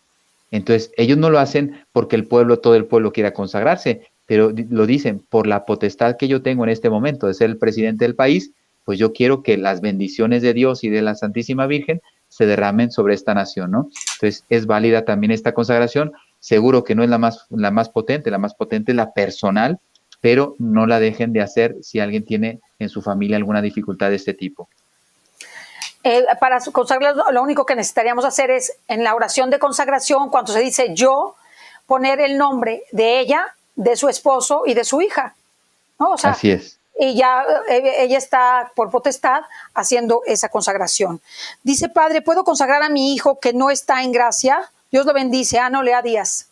Entonces, ellos no lo hacen porque todo el pueblo quiera consagrarse, pero lo dicen, por la potestad que yo tengo en este momento de ser el presidente del país, pues yo quiero que las bendiciones de Dios y de la Santísima Virgen se derramen sobre esta nación, ¿no? Entonces, es válida también esta consagración. Seguro que no es la más potente es la personal, pero no la dejen de hacer si alguien tiene en su familia alguna dificultad de este tipo. Para consagrar, lo único que necesitaríamos hacer es, en la oración de consagración, cuando se dice yo, poner el nombre de ella, de su esposo y de su hija, ¿no? O sea, así es. Y ya ella está por potestad haciendo esa consagración. Dice, padre, ¿puedo consagrar a mi hijo que no está en gracia? Dios lo bendice. Lea Díaz.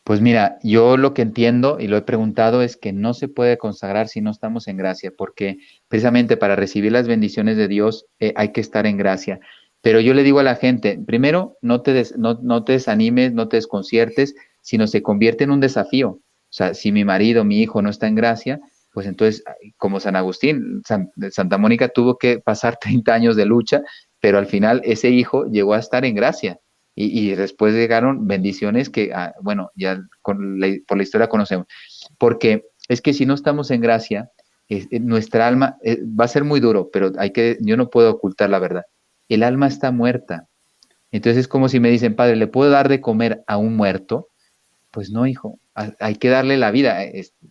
Pues mira, yo lo que entiendo y lo he preguntado es que no se puede consagrar si no estamos en gracia, porque precisamente para recibir las bendiciones de Dios hay que estar en gracia. Pero yo le digo a la gente, primero, no te desanimes, no te desconciertes, sino se convierte en un desafío. O sea, si mi marido, mi hijo no está en gracia, pues entonces, como San Agustín, Santa Mónica tuvo que pasar 30 años de lucha, pero al final ese hijo llegó a estar en gracia. Y después llegaron bendiciones que, bueno, ya por la historia conocemos. Porque es que si no estamos en gracia, nuestra alma va a ser muy duro, pero yo no puedo ocultar la verdad. El alma está muerta. Entonces es como si me dicen, padre, ¿le puedo dar de comer a un muerto? Pues no, hijo, hay que darle la vida.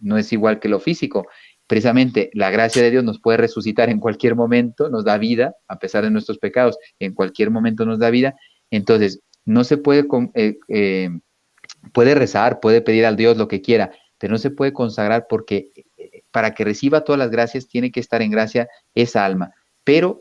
No es igual que lo físico. Precisamente la gracia de Dios nos puede resucitar en cualquier momento, nos da vida, a pesar de nuestros pecados, en cualquier momento nos da vida. Entonces, no se puede, puede rezar, puede pedir al Dios lo que quiera, pero no se puede consagrar porque para que reciba todas las gracias tiene que estar en gracia esa alma. Pero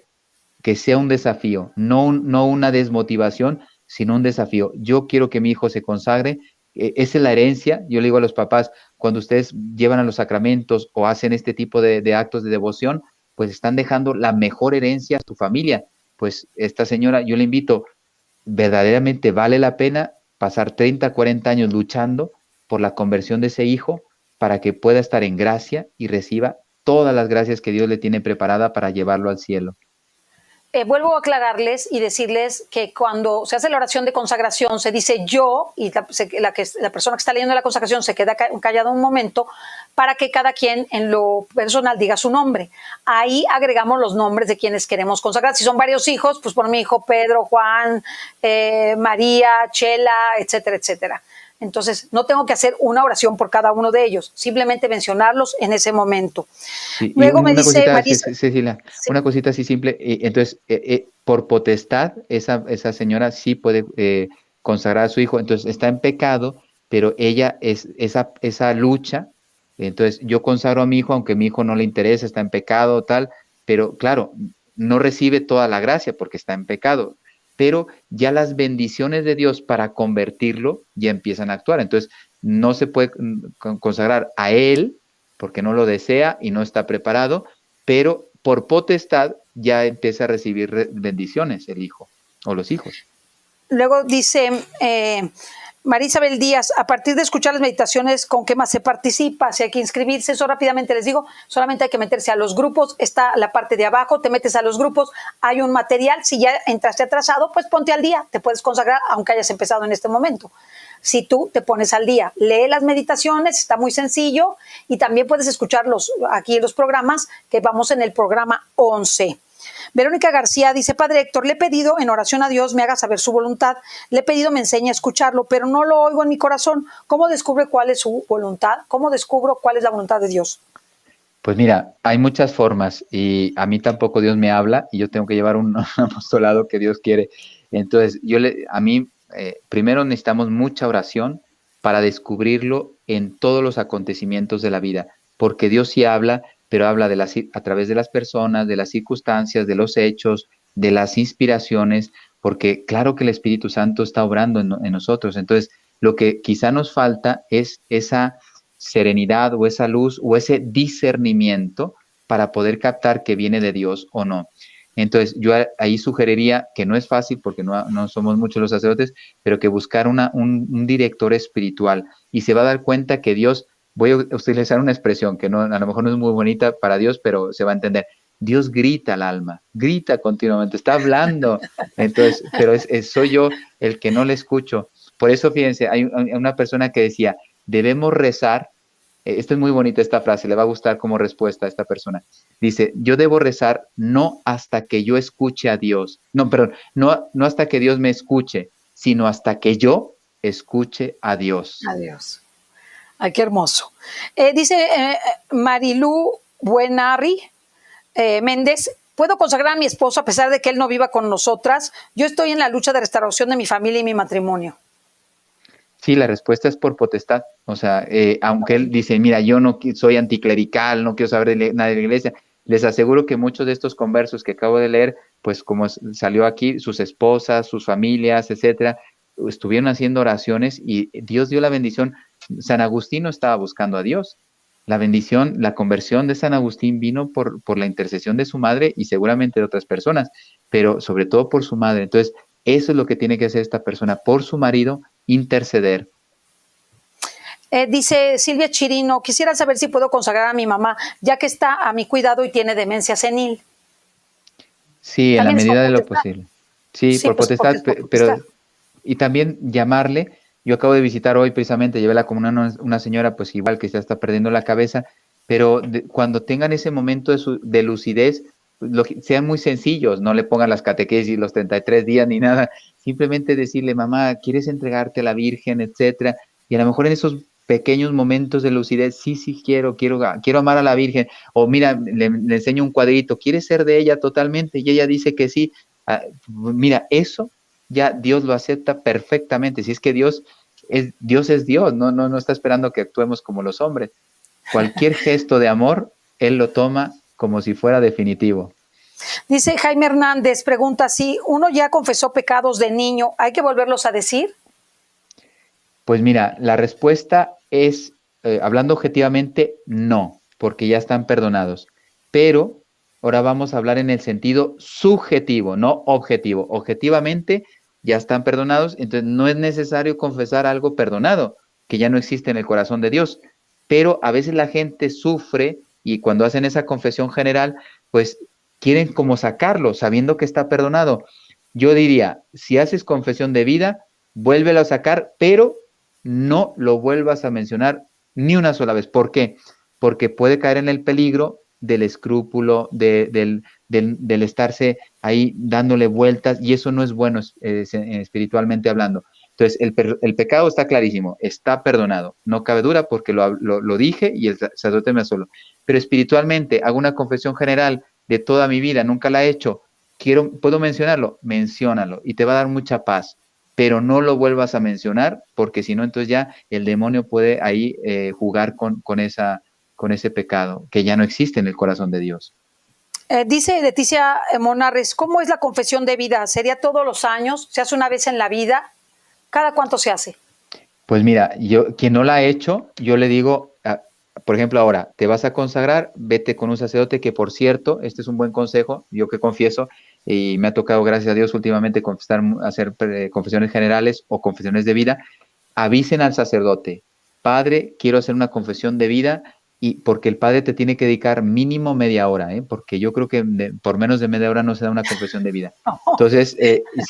que sea un desafío, no una desmotivación, sino un desafío. Yo quiero que mi hijo se consagre. Esa es la herencia. Yo le digo a los papás, cuando ustedes llevan a los sacramentos o hacen este tipo de actos de devoción, pues están dejando la mejor herencia a su familia. Pues esta señora, yo le invito, verdaderamente vale la pena pasar 30, 40 años luchando por la conversión de ese hijo para que pueda estar en gracia y reciba todas las gracias que Dios le tiene preparada para llevarlo al cielo. Vuelvo a aclararles y decirles que cuando se hace la oración de consagración se dice yo y la persona que está leyendo la consagración se queda callada un momento para que cada quien en lo personal diga su nombre. Ahí agregamos los nombres de quienes queremos consagrar. Si son varios hijos, pues por mi hijo Pedro, Juan, María, Chela, etcétera, etcétera. Entonces, no tengo que hacer una oración por cada uno de ellos, simplemente mencionarlos en ese momento. Sí, Luego me dice cosita, Marisa, Cecilia, sí. una cosita así simple. Entonces, por potestad, esa señora sí puede consagrar a su hijo. Entonces, está en pecado, pero ella es esa lucha. Entonces, yo consagro a mi hijo, aunque mi hijo no le interesa, está en pecado, tal, pero claro, no recibe toda la gracia porque está en pecado. Pero ya las bendiciones de Dios para convertirlo ya empiezan a actuar. Entonces, no se puede consagrar a él porque no lo desea y no está preparado, pero por potestad ya empieza a recibir bendiciones el hijo o los hijos. Luego dice Marisabel Díaz, a partir de escuchar las meditaciones, ¿con qué más se participa? Si hay que inscribirse, eso rápidamente les digo, solamente hay que meterse a los grupos, está la parte de abajo, te metes a los grupos, hay un material, si ya entraste atrasado, pues ponte al día, te puedes consagrar aunque hayas empezado en este momento. Si tú te pones al día, lee las meditaciones, está muy sencillo y también puedes escucharlos aquí en los programas, que vamos en el programa 11. Verónica García dice, Padre Héctor, le he pedido en oración a Dios me haga saber su voluntad, le he pedido me enseñe a escucharlo, pero no lo oigo en mi corazón. ¿Cómo descubre cuál es su voluntad? ¿Cómo descubro cuál es la voluntad de Dios? Pues mira, hay muchas formas y a mí tampoco Dios me habla y yo tengo que llevar un apostolado que Dios quiere. Entonces, primero necesitamos mucha oración para descubrirlo en todos los acontecimientos de la vida, porque Dios sí habla, pero habla a través de las personas, de las circunstancias, de los hechos, de las inspiraciones, porque claro que el Espíritu Santo está obrando en nosotros. Entonces, lo que quizá nos falta es esa serenidad o esa luz o ese discernimiento para poder captar que viene de Dios o no. Entonces, yo ahí sugeriría que no es fácil porque no somos muchos los sacerdotes, pero que buscar un director espiritual y se va a dar cuenta que Dios, voy a utilizar una expresión que a lo mejor no es muy bonita para Dios, pero se va a entender. Dios grita al alma, grita continuamente, está hablando. Entonces, pero soy yo el que no le escucho. Por eso, fíjense, hay una persona que decía, debemos rezar. Esta es muy bonita esta frase, le va a gustar como respuesta a esta persona. Dice, yo debo rezar no hasta que yo escuche a Dios. No, perdón, no hasta que Dios me escuche, sino hasta que yo escuche a Dios. A Dios. Ay, qué hermoso. Dice Marilú Buenarri Méndez, ¿puedo consagrar a mi esposo a pesar de que él no viva con nosotras? Yo estoy en la lucha de restauración de mi familia y mi matrimonio. Sí, la respuesta es por potestad. O sea, aunque él dice, mira, yo no soy anticlerical, no quiero saber nada de la iglesia, les aseguro que muchos de estos conversos que acabo de leer, pues como salió aquí, sus esposas, sus familias, etcétera, estuvieron haciendo oraciones y Dios dio la bendición. San Agustín no estaba buscando a Dios. La bendición, la conversión de San Agustín vino por la intercesión de su madre y seguramente de otras personas, pero sobre todo por su madre. Entonces, eso es lo que tiene que hacer esta persona por su marido, interceder. Dice Silvia Chirino, quisiera saber si puedo consagrar a mi mamá, ya que está a mi cuidado y tiene demencia senil. Sí, en la medida de lo posible. Sí, Sí, por pues, potestad, por potestad. pero y también llamarle. Yo acabo de visitar hoy precisamente, llevé la comunión a una señora, pues igual que ya está perdiendo la cabeza, pero cuando tengan ese momento de lucidez, sean muy sencillos, no le pongan las catequesis, los 33 días ni nada, simplemente decirle, mamá, ¿quieres entregarte a la Virgen, etcétera? Y a lo mejor en esos pequeños momentos de lucidez, sí, quiero amar a la Virgen, o mira, le enseño un cuadrito, ¿quieres ser de ella totalmente? Y ella dice que sí. Mira, eso ya Dios lo acepta perfectamente. Si es que Dios es Dios, no está esperando que actuemos como los hombres. Cualquier gesto de amor, Él lo toma como si fuera definitivo. Dice Jaime Hernández, pregunta si uno ya confesó pecados de niño, ¿hay que volverlos a decir? Pues mira, la respuesta es, hablando objetivamente, no, porque ya están perdonados. Pero ahora vamos a hablar en el sentido subjetivo, no objetivo. Objetivamente ya están perdonados, entonces no es necesario confesar algo perdonado, que ya no existe en el corazón de Dios. Pero a veces la gente sufre y cuando hacen esa confesión general, pues quieren como sacarlo, sabiendo que está perdonado. Yo diría, si haces confesión de vida, vuélvelo a sacar, pero no lo vuelvas a mencionar ni una sola vez. ¿Por qué? Porque puede caer en el peligro del escrúpulo, del estarse ahí dándole vueltas, y eso no es bueno espiritualmente hablando. Entonces, el pecado está clarísimo, está perdonado, no cabe duda porque lo dije y el sacerdote me asoló. Pero espiritualmente, hago una confesión general de toda mi vida, nunca la he hecho, ¿puedo mencionarlo? Menciónalo y te va a dar mucha paz, pero no lo vuelvas a mencionar, porque si no, entonces ya el demonio puede ahí jugar con ese pecado que ya no existe en el corazón de Dios. Dice Leticia Monarres, ¿cómo es la confesión de vida? ¿Sería todos los años? ¿Se hace una vez en la vida? ¿Cada cuánto se hace? Pues mira, quien no la ha hecho, yo le digo, por ejemplo, ahora, te vas a consagrar, vete con un sacerdote que, por cierto, este es un buen consejo, yo que confieso, y me ha tocado, gracias a Dios, últimamente hacer confesiones generales o confesiones de vida. Avisen al sacerdote, padre, quiero hacer una confesión de vida, y porque el padre te tiene que dedicar mínimo media hora, porque yo creo que por menos de media hora no se da una confesión de vida. Entonces,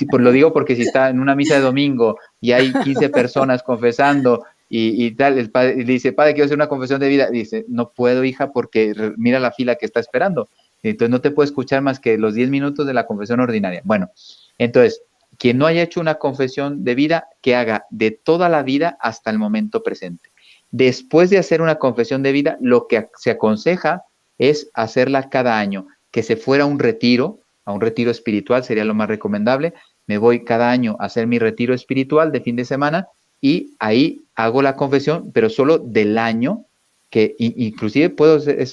pues lo digo porque si está en una misa de domingo y hay 15 personas confesando y tal, el padre le dice, padre, quiero hacer una confesión de vida, dice, no puedo, hija, porque mira la fila que está esperando, entonces no te puedo escuchar más que los 10 minutos de la confesión ordinaria. Bueno, entonces, quien no haya hecho una confesión de vida, que haga de toda la vida hasta el momento presente. Después de hacer una confesión de vida, lo que se aconseja es hacerla cada año, que se fuera a un retiro espiritual, sería lo más recomendable. Me voy cada año a hacer mi retiro espiritual de fin de semana y ahí hago la confesión, pero solo del año, que inclusive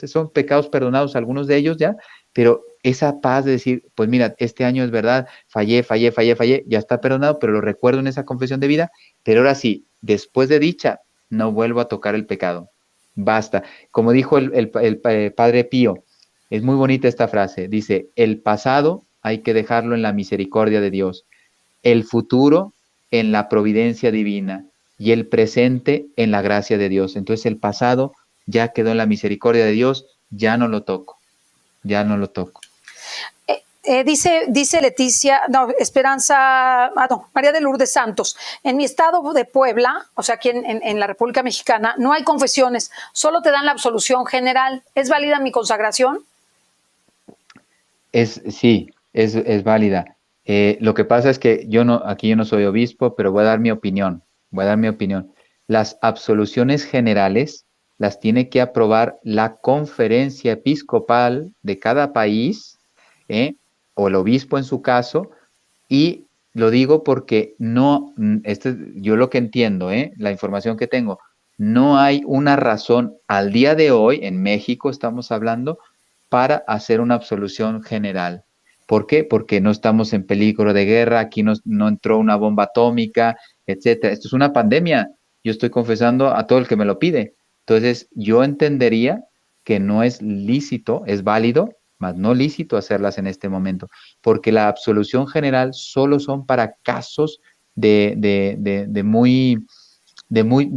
son pecados perdonados, algunos de ellos ya, pero esa paz de decir, pues mira, este año es verdad, fallé, ya está perdonado, pero lo recuerdo en esa confesión de vida, pero ahora sí, después de dicha, no vuelvo a tocar el pecado. Basta. Como dijo el Padre Pío, es muy bonita esta frase, dice, el pasado hay que dejarlo en la misericordia de Dios, el futuro en la providencia divina y el presente en la gracia de Dios. Entonces el pasado ya quedó en la misericordia de Dios, ya no lo toco. Dice Leticia, María de Lourdes Santos, en mi estado de Puebla, o sea, aquí en la República Mexicana, no hay confesiones, solo te dan la absolución general. ¿Es válida mi consagración? Sí, es válida. Lo que pasa es que aquí yo no soy obispo, pero voy a dar mi opinión. Las absoluciones generales las tiene que aprobar la conferencia episcopal de cada país, o el obispo en su caso, y lo digo porque yo lo que entiendo, la información que tengo, no hay una razón al día de hoy, en México estamos hablando, para hacer una absolución general. ¿Por qué? Porque no estamos en peligro de guerra, aquí no entró una bomba atómica, etcétera. Esto es una pandemia. Yo estoy confesando a todo el que me lo pide. Entonces, yo entendería que no es lícito, es válido, mas no lícito hacerlas en este momento, porque la absolución general solo son para casos de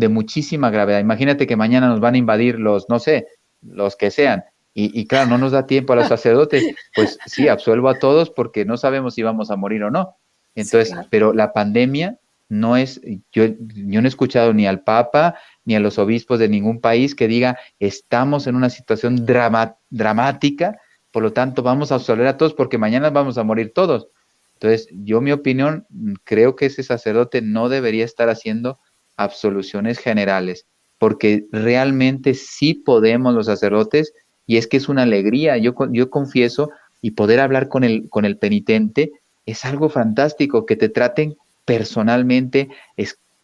muchísima gravedad. Imagínate que mañana nos van a invadir no sé, los que sean, y claro, no nos da tiempo a los sacerdotes, pues sí, absuelvo a todos porque no sabemos si vamos a morir o no. Entonces, Sí, claro. pero la pandemia no es, yo no he escuchado ni al Papa ni a los obispos de ningún país que diga, estamos en una situación dramática, por lo tanto vamos a absolver a todos porque mañana vamos a morir todos. Entonces, yo mi opinión, creo que ese sacerdote no debería estar haciendo absoluciones generales, porque realmente sí podemos los sacerdotes, y es que es una alegría, yo confieso, y poder hablar con el penitente es algo fantástico, que te traten personalmente,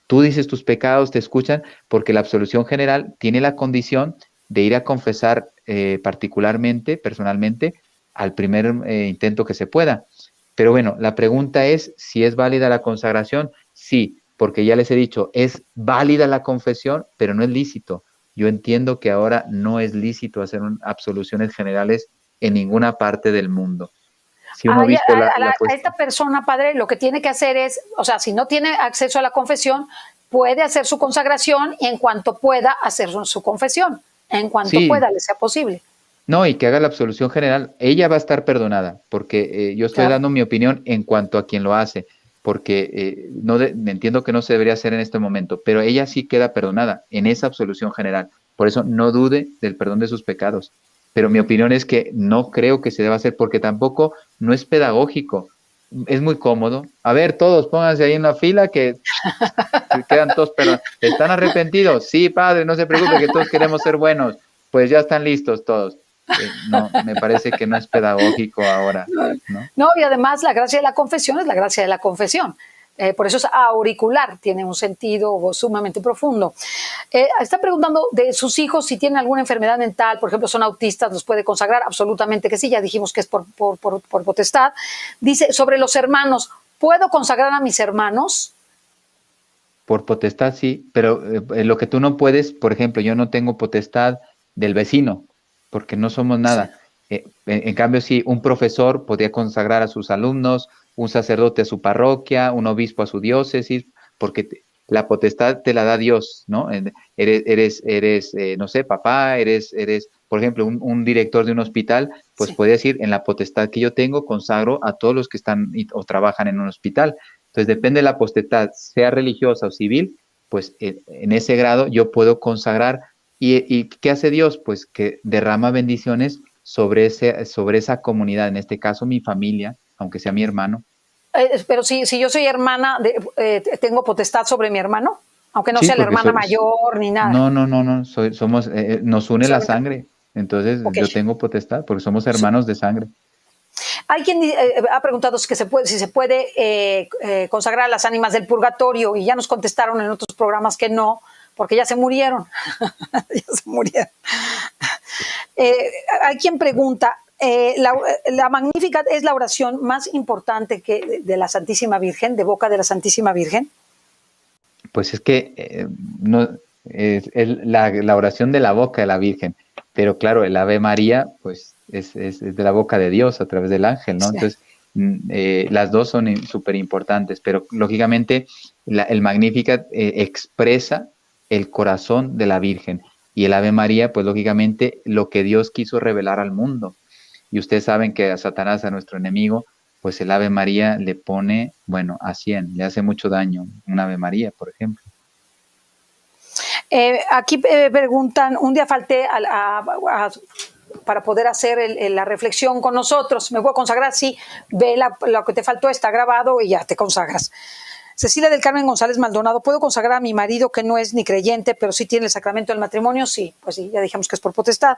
tú dices tus pecados, te escuchan, porque la absolución general tiene la condición de ir a confesar particularmente, personalmente, al primer intento que se pueda. Pero bueno, la pregunta es si es válida la consagración. Sí, porque ya les he dicho, es válida la confesión, pero no es lícito. Yo entiendo que ahora no es lícito hacer absoluciones generales en ninguna parte del mundo. Si un obispo a esta persona, padre, lo que tiene que hacer es, o sea, si no tiene acceso a la confesión, puede hacer su consagración y en cuanto pueda hacer su confesión, en cuanto pueda, le sea posible. No, y que haga la absolución general, ella va a estar perdonada, porque yo estoy dando mi opinión en cuanto a quien lo hace, porque entiendo que no se debería hacer en este momento, pero ella sí queda perdonada en esa absolución general. Por eso no dude del perdón de sus pecados. Pero mi opinión es que no creo que se deba hacer, porque tampoco no es pedagógico. Es muy cómodo. A ver, todos pónganse ahí en la fila que quedan todos, pero ¿están arrepentidos? Sí, padre, no se preocupe, que todos queremos ser buenos. Pues ya están listos todos. No, me parece que no es pedagógico ahora, ¿no? No, y además la gracia de la confesión es la gracia de la confesión. Por eso es auricular, tiene un sentido sumamente profundo. Está preguntando de sus hijos si tienen alguna enfermedad mental, por ejemplo, son autistas, ¿los puede consagrar? Absolutamente que sí, ya dijimos que es por potestad. Dice, sobre los hermanos, ¿puedo consagrar a mis hermanos? Por potestad sí, pero lo que tú no puedes, por ejemplo, yo no tengo potestad del vecino, porque no somos nada. Sí. En cambio, sí, un profesor podría consagrar a sus alumnos, un sacerdote a su parroquia, un obispo a su diócesis, porque la potestad te la da Dios, ¿no? Eres no sé, papá, por ejemplo, un director de un hospital, pues sí, puede decir, en la potestad que yo tengo, consagro a todos los que están o trabajan en un hospital. Entonces, depende de la potestad, sea religiosa o civil, pues en ese grado yo puedo consagrar. ¿Y qué hace Dios? Pues que derrama bendiciones sobre esa comunidad, en este caso mi familia, aunque sea mi hermano. Pero si yo soy hermana, ¿tengo potestad sobre mi hermano? Aunque no sea la hermana mayor ni nada. No, nos une la sangre. Entonces yo tengo potestad porque somos hermanos de sangre. Hay quien ha preguntado si se puede consagrar a las ánimas del purgatorio, y ya nos contestaron en otros programas que no, porque ya se murieron. Ya se murieron. Hay quien pregunta, la Magnificat es la oración más importante de la Santísima Virgen, de boca de la Santísima Virgen. Pues es que no, es la oración de la boca de la Virgen, pero claro, el Ave María, pues es de la boca de Dios a través del ángel, ¿no? Sí. Entonces, las dos son súper importantes, pero lógicamente el Magnificat expresa el corazón de la Virgen, y el Ave María, pues lógicamente lo que Dios quiso revelar al mundo. Y ustedes saben que a Satanás, a nuestro enemigo, pues el Ave María le pone, bueno, a 100, le hace mucho daño un Ave María, por ejemplo. Aquí preguntan, un día falté para poder hacer la reflexión con nosotros, ¿me puedo consagrar? Sí, ve lo que te faltó, está grabado y ya te consagras. Cecilia del Carmen González Maldonado, ¿puedo consagrar a mi marido que no es ni creyente, pero sí tiene el sacramento del matrimonio? Sí, pues sí, ya dijimos que es por potestad.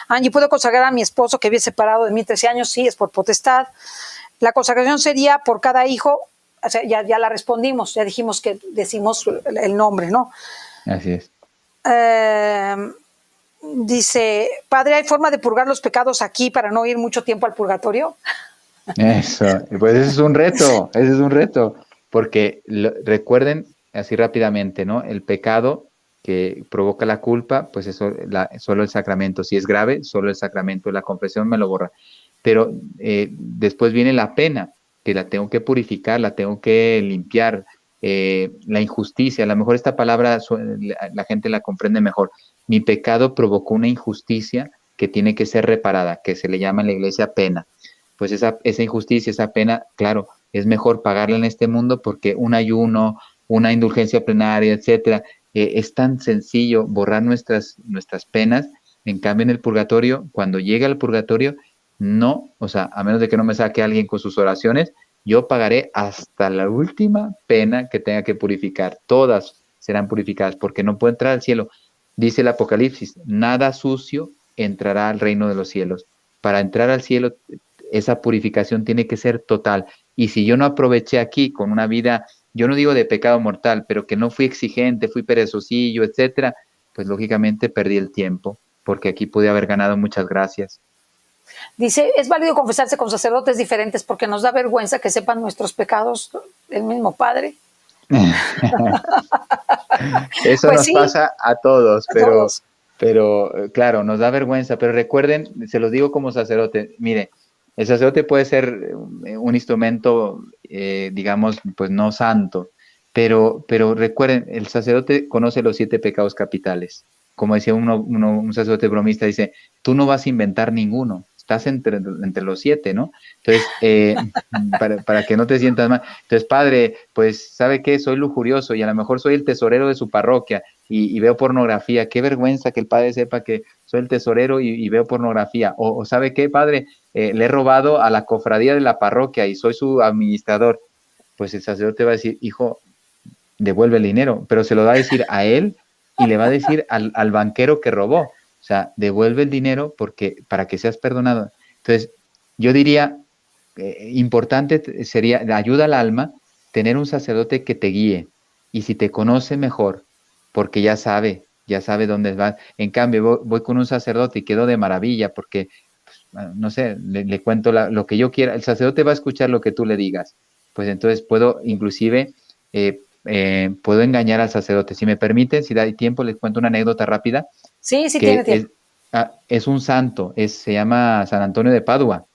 Angie, ¿puedo consagrar a mi esposo que vive separado de mí 13 años? Sí, es por potestad. La consagración sería por cada hijo, o sea, ya la respondimos, ya dijimos que decimos el nombre, ¿no? Así es. Dice, padre, ¿hay forma de purgar los pecados aquí para no ir mucho tiempo al purgatorio? Eso, pues ese es un reto, porque recuerden así rápidamente, ¿no? El pecado que provoca la culpa, pues eso, solo el sacramento. Si es grave, solo el sacramento, la confesión me lo borra. Pero después viene la pena, que la tengo que purificar, la tengo que limpiar, la injusticia. A lo mejor esta palabra la gente la comprende mejor. Mi pecado provocó una injusticia que tiene que ser reparada, que se le llama en la iglesia pena. Pues esa injusticia, esa pena, claro, es mejor pagarla en este mundo, porque un ayuno, una indulgencia plenaria, etcétera. Es tan sencillo borrar nuestras penas. En cambio, en el purgatorio, cuando llega al purgatorio, no, o sea, a menos de que no me saque alguien con sus oraciones, yo pagaré hasta la última pena que tenga que purificar. Todas serán purificadas, porque no puedo entrar al cielo. Dice el Apocalipsis, nada sucio entrará al reino de los cielos. Para entrar al cielo, esa purificación tiene que ser total. Y si yo no aproveché aquí con una vida, yo no digo de pecado mortal, pero que no fui exigente, fui perezosillo, etcétera, pues lógicamente perdí el tiempo, porque aquí pude haber ganado muchas gracias. Dice, es válido confesarse con sacerdotes diferentes porque nos da vergüenza que sepan nuestros pecados el mismo Padre. Eso Pues nos sí, pasa a todos, a todos. pero claro, nos da vergüenza, pero recuerden, se los digo como sacerdote, mire, el sacerdote puede ser un instrumento, digamos, pues no santo, pero recuerden, el sacerdote conoce los 7 pecados capitales. Como decía un sacerdote bromista, dice, tú no vas a inventar ninguno, estás entre los 7, ¿no? Entonces, para que no te sientas mal. Entonces, padre, pues, ¿sabe qué? Soy lujurioso y a lo mejor soy el tesorero de su parroquia y veo pornografía. Qué vergüenza que el padre sepa que soy el tesorero y veo pornografía. O ¿sabe qué, padre? Le he robado a la cofradía de la parroquia y soy su administrador. Pues el sacerdote va a decir, hijo, devuelve el dinero, pero se lo va a decir a él y le va a decir al banquero que robó. O sea, devuelve el dinero porque, para que seas perdonado. Entonces, yo diría, importante sería, ayuda al alma, tener un sacerdote que te guíe. Y si te conoce mejor, porque ya sabe dónde vas. En cambio, voy con un sacerdote y quedo de maravilla porque, pues, no sé, le cuento lo que yo quiera. El sacerdote va a escuchar lo que tú le digas. Pues entonces puedo, inclusive, puedo engañar al sacerdote. Si me permiten, si da tiempo, les cuento una anécdota rápida, Sí, sí tiene que tiempo. es un santo, se llama San Antonio de Padua.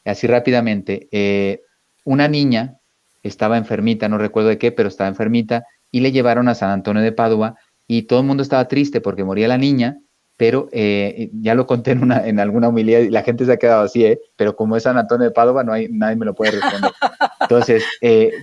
Así rápidamente, una niña estaba enfermita, no recuerdo de qué, pero estaba enfermita, y le llevaron a San Antonio de Padua, y todo el mundo estaba triste porque moría la niña, pero ya lo conté en alguna homilía, y la gente se ha quedado así, pero como es San Antonio de Padua, nadie me lo puede responder. Entonces,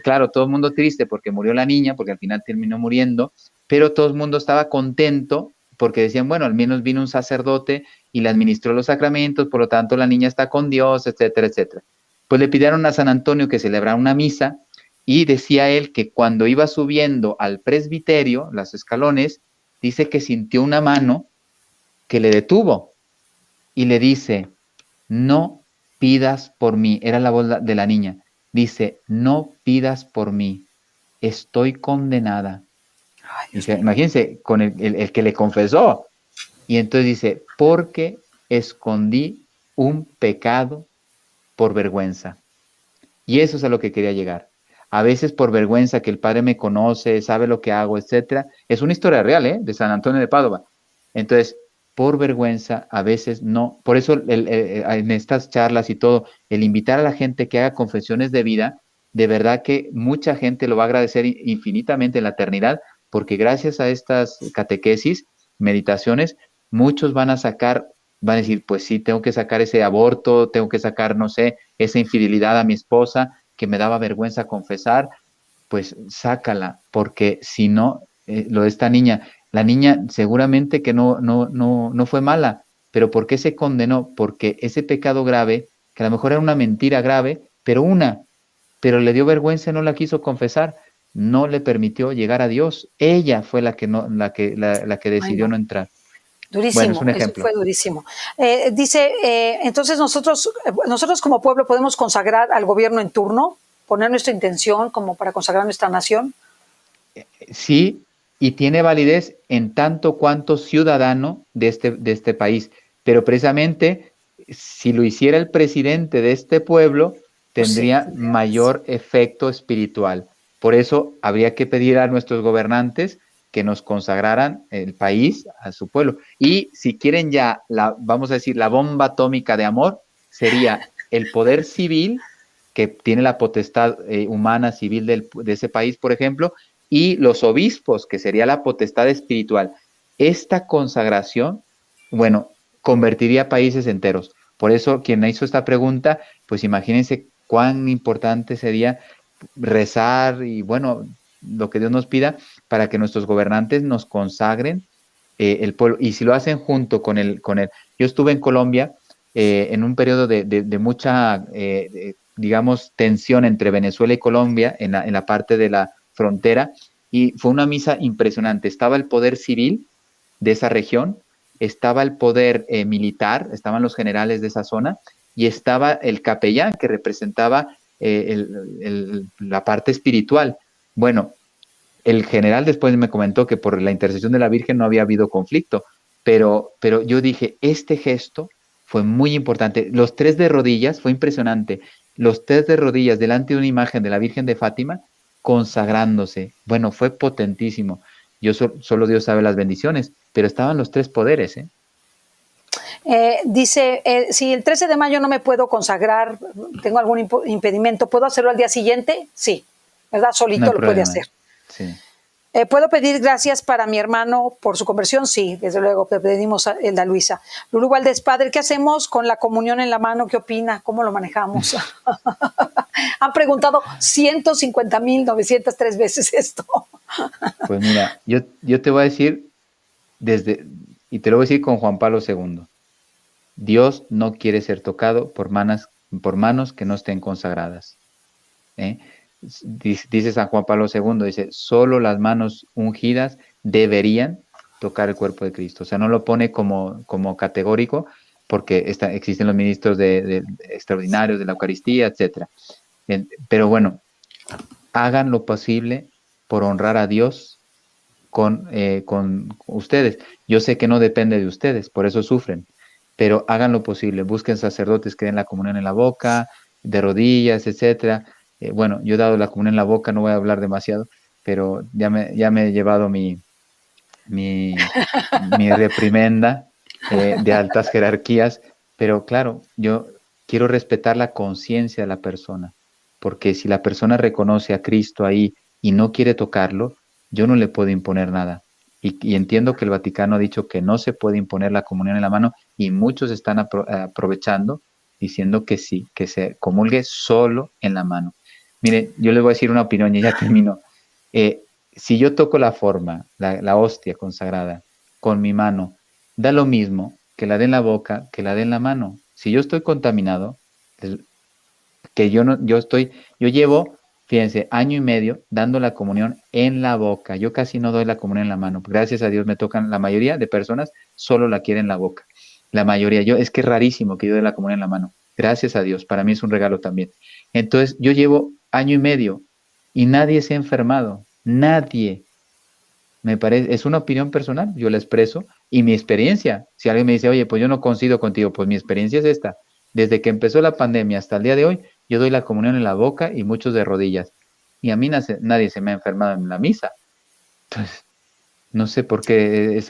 claro, todo el mundo triste porque murió la niña, porque al final terminó muriendo, pero todo el mundo estaba contento porque decían, bueno, al menos vino un sacerdote y le administró los sacramentos, por lo tanto la niña está con Dios, etcétera, etcétera. Pues le pidieron a San Antonio que celebrara una misa y decía él que cuando iba subiendo al presbiterio, los escalones, dice que sintió una mano que le detuvo y le dice, no pidas por mí, era la voz de la niña, dice, no pidas por mí, estoy condenada. Ay, Dios Dice, mío. imagínense, con el que le confesó. Y entonces dice, porque escondí un pecado por vergüenza. Y eso es a lo que quería llegar. A veces por vergüenza que el Padre me conoce, sabe lo que hago, etcétera. Es una historia real, de San Antonio de Padua. Entonces, por vergüenza, a veces no. Por eso en estas charlas y todo, el invitar a la gente que haga confesiones de vida, de verdad que mucha gente lo va a agradecer infinitamente en la eternidad, porque gracias a estas catequesis, meditaciones, muchos van a decir, pues sí, tengo que sacar ese aborto, tengo que sacar, no sé, esa infidelidad a mi esposa que me daba vergüenza confesar, pues sácala, porque si no, lo de esta niña, la niña seguramente que no fue mala, pero ¿por qué se condenó? Porque ese pecado grave, que a lo mejor era una mentira grave, pero le dio vergüenza y no la quiso confesar, no le permitió llegar a Dios. Ella fue la que no, la que Ay, decidió no. no entrar. Bueno, es Durísimo, un eso ejemplo. fue durísimo. Dice, entonces nosotros como pueblo podemos consagrar al gobierno en turno, poner nuestra intención como para consagrar nuestra nación. Sí, y tiene validez en tanto cuanto ciudadano de este país. Pero precisamente, si lo hiciera el presidente de este pueblo, Pues sí, tendría mayor efecto espiritual. Por eso habría que pedir a nuestros gobernantes que nos consagraran el país a su pueblo. Y si quieren ya, vamos a decir, la bomba atómica de amor, sería el poder civil, que tiene la potestad humana civil de ese país, por ejemplo, y los obispos, que sería la potestad espiritual. Esta consagración, bueno, convertiría países enteros. Por eso, quien hizo esta pregunta, pues imagínense cuán importante sería rezar y, bueno, lo que Dios nos pida para que nuestros gobernantes nos consagren el pueblo. Y si lo hacen junto con el. Yo estuve en Colombia en un periodo de mucha, digamos, tensión entre Venezuela y Colombia en la parte de la frontera, y fue una misa impresionante. Estaba el poder civil de esa región, estaba el poder militar, estaban los generales de esa zona, y estaba el capellán que representaba la parte espiritual. Bueno, el general después me comentó que por la intercesión de la Virgen no había habido conflicto, pero yo dije, este gesto fue muy importante. Los tres de rodillas, fue impresionante. Los tres de rodillas delante de una imagen de la Virgen de Fátima, consagrándose. Bueno, fue potentísimo. Solo Dios sabe las bendiciones, pero estaban los tres poderes, ¿eh? Dice, si el 13 de mayo no me puedo consagrar, tengo algún impedimento, ¿puedo hacerlo al día siguiente? Sí, ¿verdad? Solito No hay lo puede problema. hacer. Sí. ¿Puedo pedir gracias para mi hermano por su conversión? Sí, desde luego, te pedimos a Elda Luisa. Lulú Valdés, padre, ¿qué hacemos con la comunión en la mano? ¿Qué opina? ¿Cómo lo manejamos? Han preguntado 150,903 veces esto. Pues mira, yo te voy a decir y te lo voy a decir con Juan Pablo II. Dios no quiere ser tocado por manos que no estén consagradas, ¿eh? Dice San Juan Pablo II, dice, solo las manos ungidas deberían tocar el cuerpo de Cristo. O sea, no lo pone como categórico, porque existen los ministros extraordinarios de la Eucaristía, etc. Pero bueno, hagan lo posible por honrar a Dios con ustedes. Yo sé que no depende de ustedes, por eso sufren, pero hagan lo posible, busquen sacerdotes que den la comunión en la boca, de rodillas, etcétera. Bueno, yo he dado la comunión en la boca, no voy a hablar demasiado, pero ya me he llevado mi reprimenda de altas jerarquías, pero claro, yo quiero respetar la conciencia de la persona, porque si la persona reconoce a Cristo ahí y no quiere tocarlo, yo no le puedo imponer nada. Y entiendo que el Vaticano ha dicho que no se puede imponer la comunión en la mano, y muchos están aprovechando diciendo que sí, que se comulgue solo en la mano. Mire, yo les voy a decir una opinión y ya termino. Si yo toco la forma, la hostia consagrada, con mi mano, da lo mismo que la dé en la boca, que la dé en la mano. Si yo estoy contaminado, que yo llevo, fíjense, año y medio dando la comunión en la boca. Yo casi no doy la comunión en la mano. Gracias a Dios me tocan, la mayoría de personas solo la quieren en la boca. La mayoría, es que es rarísimo que yo dé la comunión en la mano. Gracias a Dios, para mí es un regalo también. Entonces, yo llevo año y medio y nadie se ha enfermado. Nadie. Me parece, es una opinión personal, yo la expreso, y mi experiencia. Si alguien me dice, oye, pues yo no coincido contigo, pues mi experiencia es esta. Desde que empezó la pandemia hasta el día de hoy, yo doy la comunión en la boca y muchos de rodillas. Y a mí nadie se me ha enfermado en la misa. Entonces, no sé por qué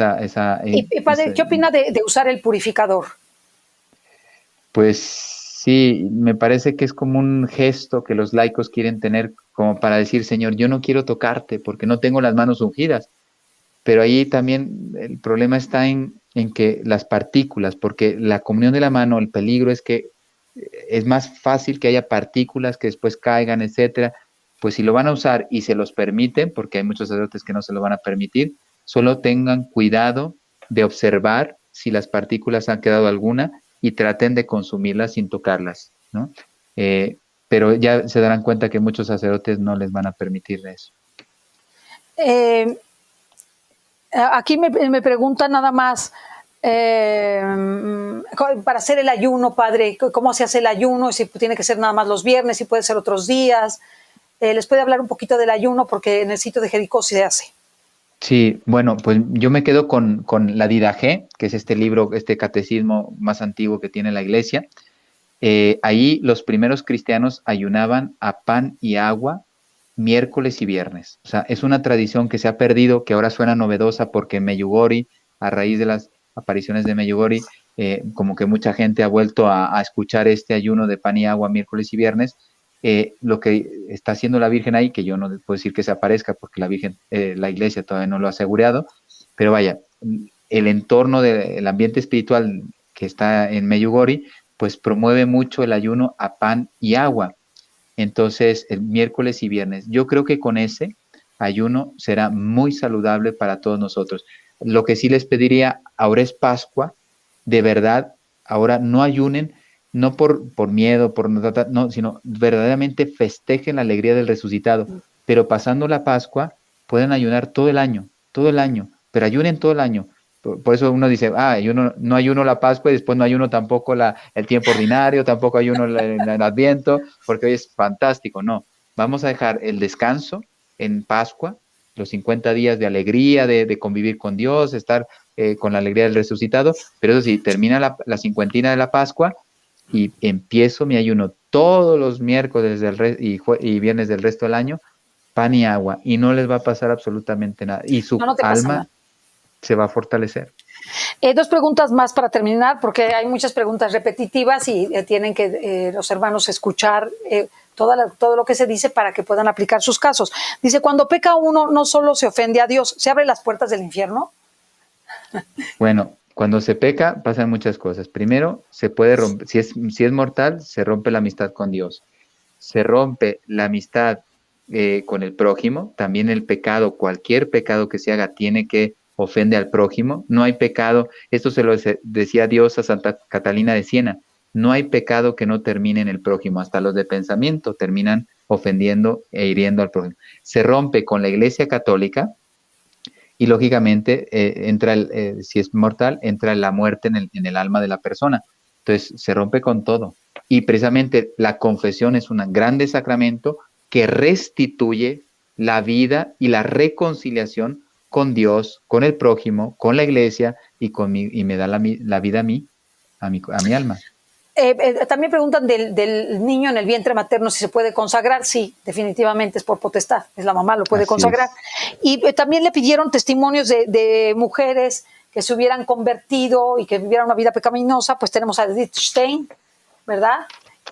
Y padre, ¿qué opina de usar el purificador? Pues sí, me parece que es como un gesto que los laicos quieren tener como para decir, Señor, yo no quiero tocarte porque no tengo las manos ungidas. Pero ahí también el problema está en que las partículas, porque la comunión de la mano, el peligro es que es más fácil que haya partículas que después caigan, etcétera. Pues si lo van a usar y se los permiten, porque hay muchos sacerdotes que no se lo van a permitir, solo tengan cuidado de observar si las partículas han quedado alguna y traten de consumirlas sin tocarlas, ¿no? Pero ya se darán cuenta que muchos sacerdotes no les van a permitir eso. Aquí me pregunta nada más, para hacer el ayuno, padre, ¿cómo se hace el ayuno? Si tiene que ser nada más los viernes, si puede ser otros días. ¿Les puede hablar un poquito del ayuno? Porque en el sitio de Jericó sí se hace. Sí, bueno, pues yo me quedo con la Didache, que es este libro, este catecismo más antiguo que tiene la Iglesia. Ahí los primeros cristianos ayunaban a pan y agua miércoles y viernes. O sea, es una tradición que se ha perdido, que ahora suena novedosa porque Medjugorje, a raíz de las apariciones de Medjugorje, como que mucha gente ha vuelto a escuchar este ayuno de pan y agua miércoles y viernes. Lo que está haciendo la Virgen ahí, que yo no puedo decir que se aparezca porque la Virgen, la Iglesia todavía no lo ha asegurado, pero vaya, el entorno del ambiente espiritual que está en Medjugorje, pues promueve mucho el ayuno a pan y agua. Entonces, el miércoles y viernes. Yo creo que con ese ayuno será muy saludable para todos nosotros. Lo que sí les pediría, ahora es Pascua, de verdad, ahora no ayunen, no por miedo, no, sino verdaderamente festejen la alegría del resucitado, pero pasando la Pascua pueden ayunar todo el año, pero ayunen todo el año. Por eso uno dice, ayuno, no ayuno la Pascua y después no ayuno tampoco el tiempo ordinario, tampoco ayuno el Adviento, porque hoy es fantástico. No, vamos a dejar el descanso en Pascua, los 50 días de alegría, de convivir con Dios, estar con la alegría del resucitado, pero eso sí, termina la cincuentina de la Pascua y empiezo mi ayuno todos los miércoles y viernes del resto del año, pan y agua, y no les va a pasar absolutamente nada. Y su No te pasa nada. alma se va a fortalecer. Dos preguntas más para terminar, porque hay muchas preguntas repetitivas y tienen que los hermanos escuchar todo lo que se dice para que puedan aplicar sus casos. Dice, cuando peca uno, no solo se ofende a Dios, ¿se abren las puertas del infierno? Bueno, cuando se peca pasan muchas cosas. Primero, se puede romper, si es mortal, se rompe la amistad con Dios. Se rompe la amistad con el prójimo. También el pecado, cualquier pecado que se haga, tiene que ofende al prójimo. No hay pecado, esto se lo decía Dios a Santa Catalina de Siena, no hay pecado que no termine en el prójimo, hasta los de pensamiento terminan ofendiendo e hiriendo al prójimo. Se rompe con la Iglesia Católica y lógicamente si es mortal, entra la muerte en el alma de la persona. Entonces se rompe con todo. Y precisamente la confesión es un grande sacramento que restituye la vida y la reconciliación con Dios, con el prójimo, con la iglesia y me da la vida a mi alma. También preguntan del niño en el vientre materno si se puede consagrar. Sí, definitivamente es por potestad, es la mamá, lo puede Así consagrar. Es. Y también le pidieron testimonios de mujeres que se hubieran convertido y que vivieran una vida pecaminosa. Pues tenemos a Edith Stein, ¿verdad?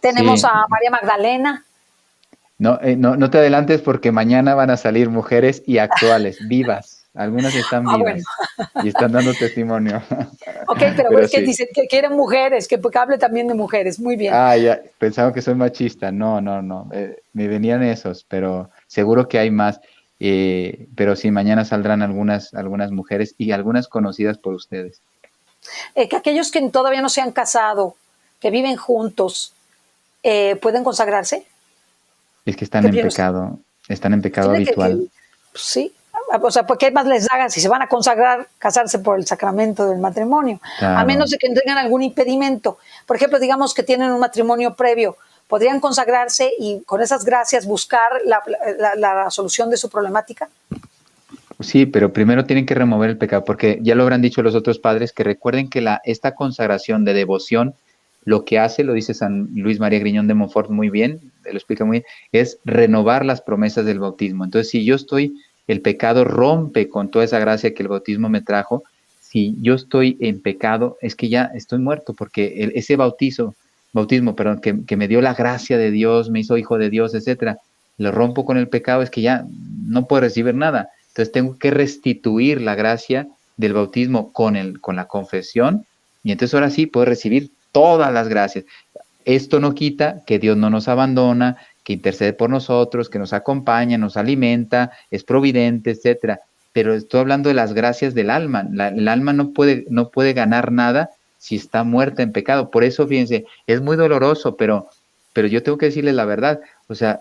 Tenemos Sí. a María Magdalena. No te adelantes porque mañana van a salir mujeres y actuales, vivas. Algunas están vivas y están dando testimonio. Ok, pero es que sí. dicen que quieren mujeres, que hable también de mujeres. Muy bien. Ya, pensaba que soy machista. No. Me venían esos, pero seguro que hay más. Pero sí, mañana saldrán algunas mujeres y algunas conocidas por ustedes. Que aquellos que todavía no se han casado, que viven juntos, ¿pueden consagrarse? Es que están en pecado habitual. Sí, o sea, ¿por qué más les hagan si se van a consagrar, casarse por el sacramento del matrimonio? Claro. A menos de que tengan algún impedimento. Por ejemplo, digamos que tienen un matrimonio previo, podrían consagrarse y con esas gracias buscar la solución de su problemática. Sí, pero primero tienen que remover el pecado, porque ya lo habrán dicho los otros padres, que recuerden que esta consagración de devoción, lo que hace, lo dice San Luis María Griñón de Montfort muy bien, lo explica muy bien, es renovar las promesas del bautismo. Entonces, si yo el pecado rompe con toda esa gracia que el bautismo me trajo, si yo estoy en pecado, es que ya estoy muerto, porque ese bautismo, que me dio la gracia de Dios, me hizo hijo de Dios, etcétera, lo rompo con el pecado, es que ya no puedo recibir nada. Entonces tengo que restituir la gracia del bautismo con la confesión, y entonces ahora sí puedo recibir todas las gracias. Esto no quita que Dios no nos abandona, que intercede por nosotros, que nos acompaña, nos alimenta, es providente, etcétera. Pero estoy hablando de las gracias del alma. El alma no puede ganar nada si está muerta en pecado. Por eso, fíjense, es muy doloroso, pero yo tengo que decirles la verdad. O sea,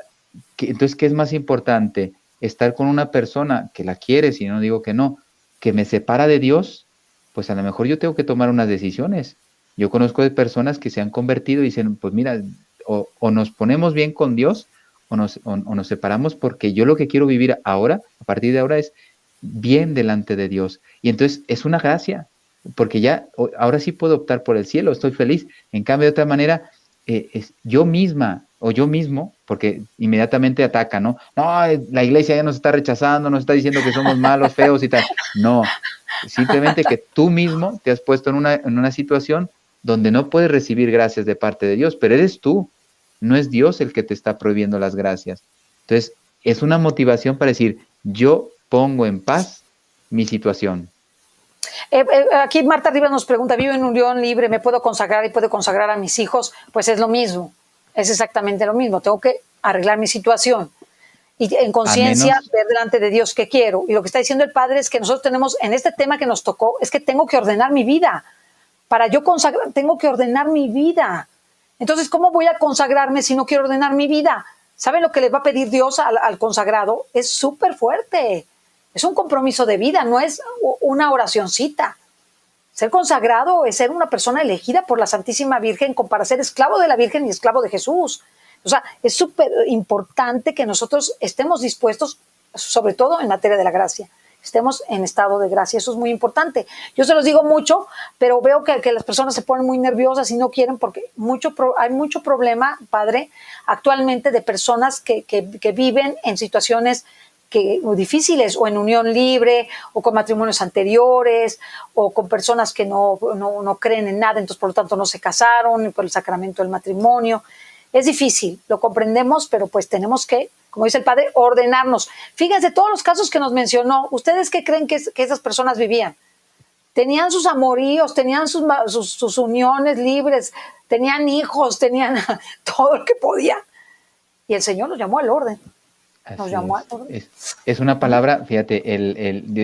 entonces, ¿qué es más importante? Estar con una persona que la quiere, si no digo que no, que me separa de Dios, pues a lo mejor yo tengo que tomar unas decisiones. Yo conozco de personas que se han convertido y dicen, pues mira, o nos ponemos bien con Dios o nos separamos, porque yo lo que quiero vivir ahora, a partir de ahora, es bien delante de Dios. Y entonces es una gracia, porque ya ahora sí puedo optar por el cielo, estoy feliz. En cambio, de otra manera, yo misma o yo mismo, porque inmediatamente ataca, ¿no? No, la iglesia ya nos está rechazando, nos está diciendo que somos malos, feos y tal. No, simplemente que tú mismo te has puesto en una situación donde no puedes recibir gracias de parte de Dios, pero eres tú, no es Dios el que te está prohibiendo las gracias. Entonces, es una motivación para decir, yo pongo en paz mi situación. Aquí Marta Rivas nos pregunta, ¿vivo en unión libre? ¿Me puedo consagrar y puedo consagrar a mis hijos? Pues es lo mismo, es exactamente lo mismo, tengo que arreglar mi situación. y en A conciencia menos, ver delante de Dios qué quiero. Y lo que está diciendo el Padre es que nosotros tenemos, en este tema que nos tocó, es que tengo que ordenar mi vida. Para yo consagrar, tengo que ordenar mi vida. Entonces, ¿cómo voy a consagrarme si no quiero ordenar mi vida? ¿Saben lo que le va a pedir Dios al consagrado? Es súper fuerte. Es un compromiso de vida, no es una oracioncita. Ser consagrado es ser una persona elegida por la Santísima Virgen para ser esclavo de la Virgen y esclavo de Jesús. O sea, es súper importante que nosotros estemos dispuestos, sobre todo en materia de la gracia, estemos en estado de gracia. Eso es muy importante. Yo se los digo mucho, pero veo que las personas se ponen muy nerviosas y no quieren porque hay mucho problema, Padre, actualmente de personas que viven en situaciones difíciles, o en unión libre, o con matrimonios anteriores, o con personas que no creen en nada, entonces por lo tanto no se casaron por el sacramento del matrimonio. Es difícil, lo comprendemos, pero pues tenemos que, como dice el Padre, ordenarnos. Fíjense todos los casos que nos mencionó. ¿Ustedes qué creen que esas personas vivían? Tenían sus amoríos, tenían sus uniones libres, tenían hijos, tenían todo lo que podía. Y el Señor los llamó al orden. Nos así llamó al orden. es una palabra, fíjate,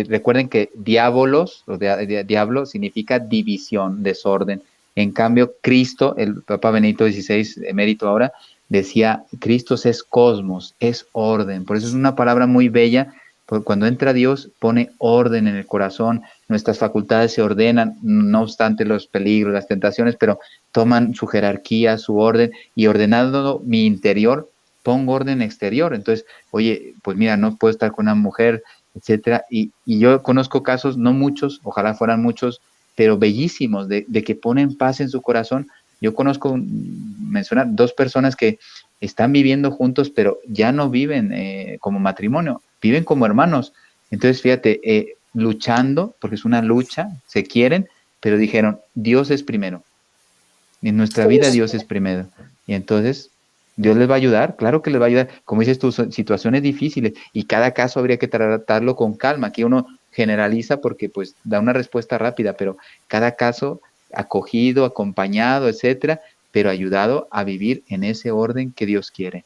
recuerden que diabolos, o diablo, significa división, desorden. En cambio, Cristo, el Papa Benedicto XVI, emérito ahora, decía, Cristo es cosmos, es orden. Por eso es una palabra muy bella, porque cuando entra Dios, pone orden en el corazón, nuestras facultades se ordenan, no obstante los peligros, las tentaciones, pero toman su jerarquía, su orden, y ordenando mi interior, pongo orden exterior. Entonces, oye, pues mira, no puedo estar con una mujer, etcétera. Y yo conozco casos, no muchos, ojalá fueran muchos, pero bellísimos, de que ponen paz en su corazón. Yo conozco, mencionar, 2 personas que están viviendo juntos, pero ya no viven como matrimonio, viven como hermanos. Entonces, fíjate, luchando, porque es una lucha, se quieren, pero dijeron, Dios es primero. En nuestra vida Dios es primero. Y entonces, Dios les va a ayudar, claro que les va a ayudar. Como dices tú, son situaciones difíciles y cada caso habría que tratarlo con calma. Aquí uno generaliza porque pues da una respuesta rápida, pero cada caso acogido, acompañado, etcétera, pero ayudado a vivir en ese orden que Dios quiere.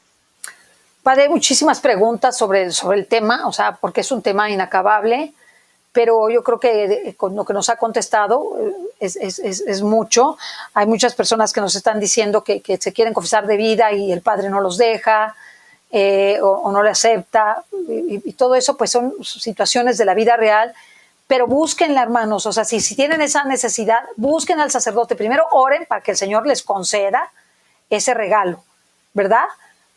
Padre, hay muchísimas preguntas sobre el tema, o sea, porque es un tema inacabable, pero yo creo que con lo que nos ha contestado es mucho. Hay muchas personas que nos están diciendo que se quieren confesar de vida y el Padre no los deja, o no le acepta, y todo eso pues son situaciones de la vida real. Pero búsquenla, hermanos, o sea, si tienen esa necesidad, busquen al sacerdote. Primero oren para que el Señor les conceda ese regalo, ¿verdad?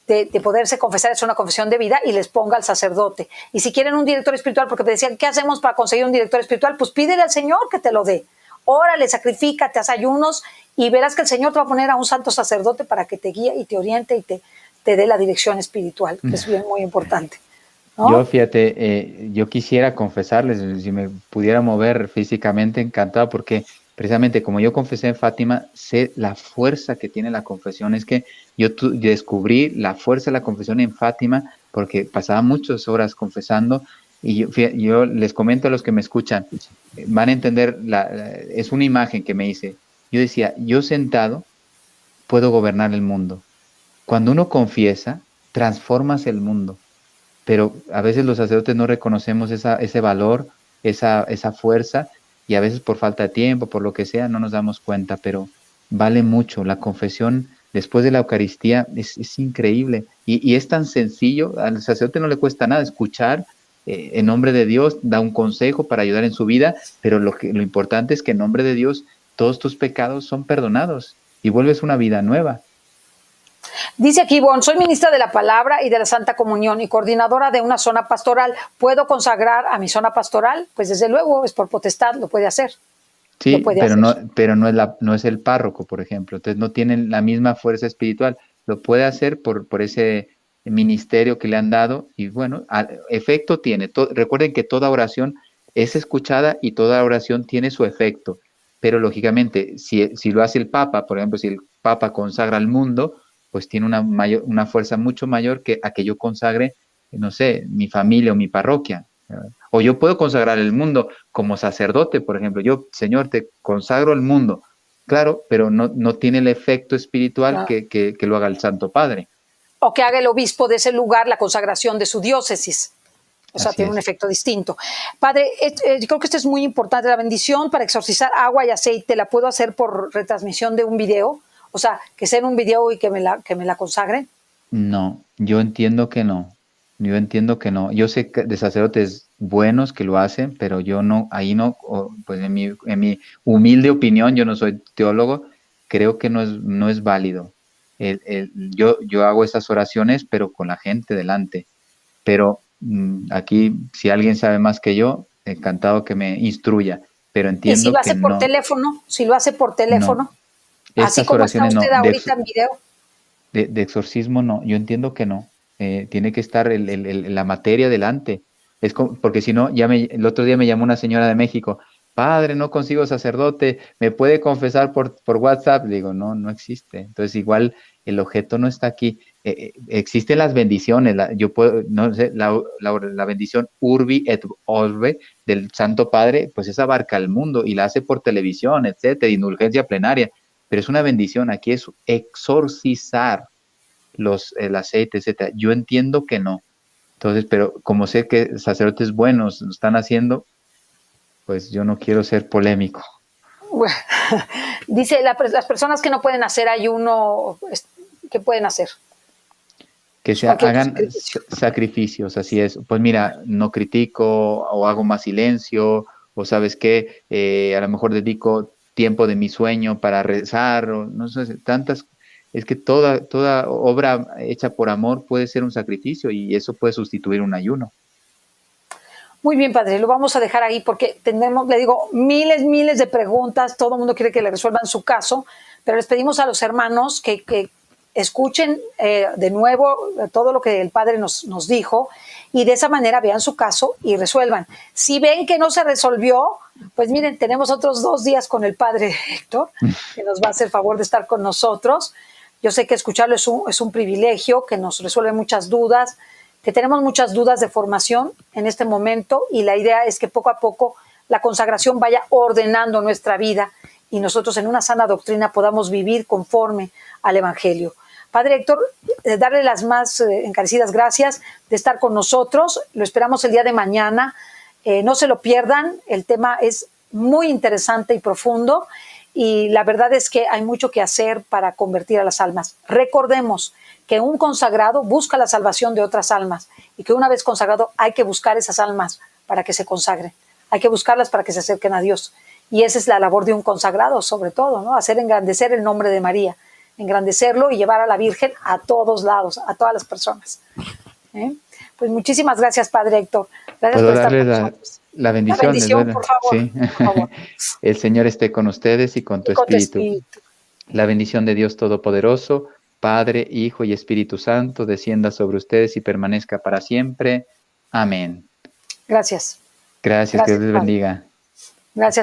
De poderse confesar, es una confesión de vida, y les ponga al sacerdote. Y si quieren un director espiritual, porque me decían, ¿qué hacemos para conseguir un director espiritual? Pues pídele al Señor que te lo dé. Órale, sacrifícate, haz ayunos, y verás que el Señor te va a poner a un santo sacerdote para que te guíe y te oriente y te dé la dirección espiritual, que es bien, muy importante, ¿no? Yo, fíjate, yo quisiera confesarles, si me pudiera mover físicamente, encantado, porque precisamente como yo confesé en Fátima, sé la fuerza que tiene la confesión. Es que yo descubrí la fuerza de la confesión en Fátima, porque pasaba muchas horas confesando, y yo les comento a los que me escuchan, van a entender, es una imagen que me hice. Yo decía, yo sentado puedo gobernar el mundo. Cuando uno confiesa, transformas el mundo, pero a veces los sacerdotes no reconocemos ese valor, esa fuerza, y a veces por falta de tiempo, por lo que sea, no nos damos cuenta, pero vale mucho. La confesión después de la Eucaristía es increíble, y es tan sencillo. Al sacerdote no le cuesta nada escuchar en nombre de Dios, da un consejo para ayudar en su vida, pero lo importante es que en nombre de Dios todos tus pecados son perdonados y vuelves una vida nueva. Dice aquí, bueno, soy ministra de la Palabra y de la Santa Comunión y coordinadora de una zona pastoral. ¿Puedo consagrar a mi zona pastoral? Pues desde luego, es por potestad, lo puede hacer. Sí, Puede pero hacer. no es el párroco, por ejemplo. Entonces no tienen la misma fuerza espiritual. Lo puede hacer por ese ministerio que le han dado, y bueno, efecto tiene. Recuerden que toda oración es escuchada y toda oración tiene su efecto. Pero lógicamente, si lo hace el Papa, por ejemplo, si el Papa consagra al mundo, pues tiene una fuerza mucho mayor que a que yo consagre, no sé, mi familia o mi parroquia. O yo puedo consagrar el mundo como sacerdote, por ejemplo. Yo, Señor, te consagro el mundo. Claro, pero no tiene el efecto espiritual Claro. que lo haga el Santo Padre. o que haga el obispo de ese lugar la consagración de su diócesis. O sea, Así tiene es. un efecto distinto. Padre, yo creo que esto es muy importante. La bendición para exorcizar agua y aceite, ¿la puedo hacer por retransmisión de un video? O sea, que sea en un video y que me la consagren. No, yo entiendo que no. Yo entiendo que no. Yo sé de sacerdotes buenos que lo hacen, pero yo no, ahí no, pues en mi humilde opinión, yo no soy teólogo, creo que no es válido. Yo hago esas oraciones, pero con la gente delante. Pero aquí, si alguien sabe más que yo, encantado que me instruya, pero Y si entiendo lo que hace por no, teléfono, si lo hace por no. teléfono, así Estas como está oraciones no, usted ahorita en video. de exorcismo no, yo entiendo que no. Tiene que estar la materia delante. Porque si no, el otro día me llamó una señora de México, padre, no consigo sacerdote, ¿me puede confesar por WhatsApp? Le digo, no, no existe. Entonces, igual el objeto no está aquí. Existen las bendiciones, yo puedo, no sé, la bendición Urbi et Orbe del Santo Padre, pues esa abarca el mundo y la hace por televisión, etcétera, indulgencia plenaria. Pero es una bendición, aquí es exorcizar el aceite, etcétera. Yo entiendo que no. Entonces, pero como sé que sacerdotes buenos lo están haciendo, pues yo no quiero ser polémico. Bueno, dice, las personas que no pueden hacer ayuno, ¿qué pueden hacer? Que se Cualquier otro hagan sacrificio. sacrificios, así es. Pues mira, no critico o hago más silencio, o sabes qué, a lo mejor dedico tiempo de mi sueño para rezar, o no sé, tantas. Es que toda obra hecha por amor puede ser un sacrificio y eso puede sustituir un ayuno. Muy bien, padre, lo vamos a dejar ahí porque tenemos, le digo, miles de preguntas, todo el mundo quiere que le resuelvan su caso, pero les pedimos a los hermanos que escuchen de nuevo todo lo que el padre nos dijo y de esa manera vean su caso y resuelvan. Si ven que no se resolvió, pues miren, tenemos otros 2 días con el padre Héctor, que nos va a hacer favor de estar con nosotros. Yo sé que escucharlo es un privilegio, que nos resuelve muchas dudas, que tenemos muchas dudas de formación en este momento y la idea es que poco a poco la consagración vaya ordenando nuestra vida y nosotros en una sana doctrina podamos vivir conforme al Evangelio. Padre Héctor, darle las más encarecidas gracias de estar con nosotros. Lo esperamos el día de mañana. No se lo pierdan. El tema es muy interesante y profundo y la verdad es que hay mucho que hacer para convertir a las almas. Recordemos que un consagrado busca la salvación de otras almas y que una vez consagrado hay que buscar esas almas para que se consagren. Hay que buscarlas para que se acerquen a Dios. Y esa es la labor de un consagrado, sobre todo, ¿no? Hacer engrandecer el nombre de María, engrandecerlo y llevar a la Virgen a todos lados, a todas las personas. Pues muchísimas gracias, Padre Héctor. Gracias Puedo por estar darle con nosotros. la La bendición, bendición, por favor. sí. Por favor. El Señor esté con ustedes y con tu Y con tu espíritu. espíritu. La bendición de Dios Todopoderoso, Padre, Hijo y Espíritu Santo, descienda sobre ustedes y permanezca para siempre. Amén. Gracias. Gracias, que Dios Gracias, les Padre. bendiga. Gracias.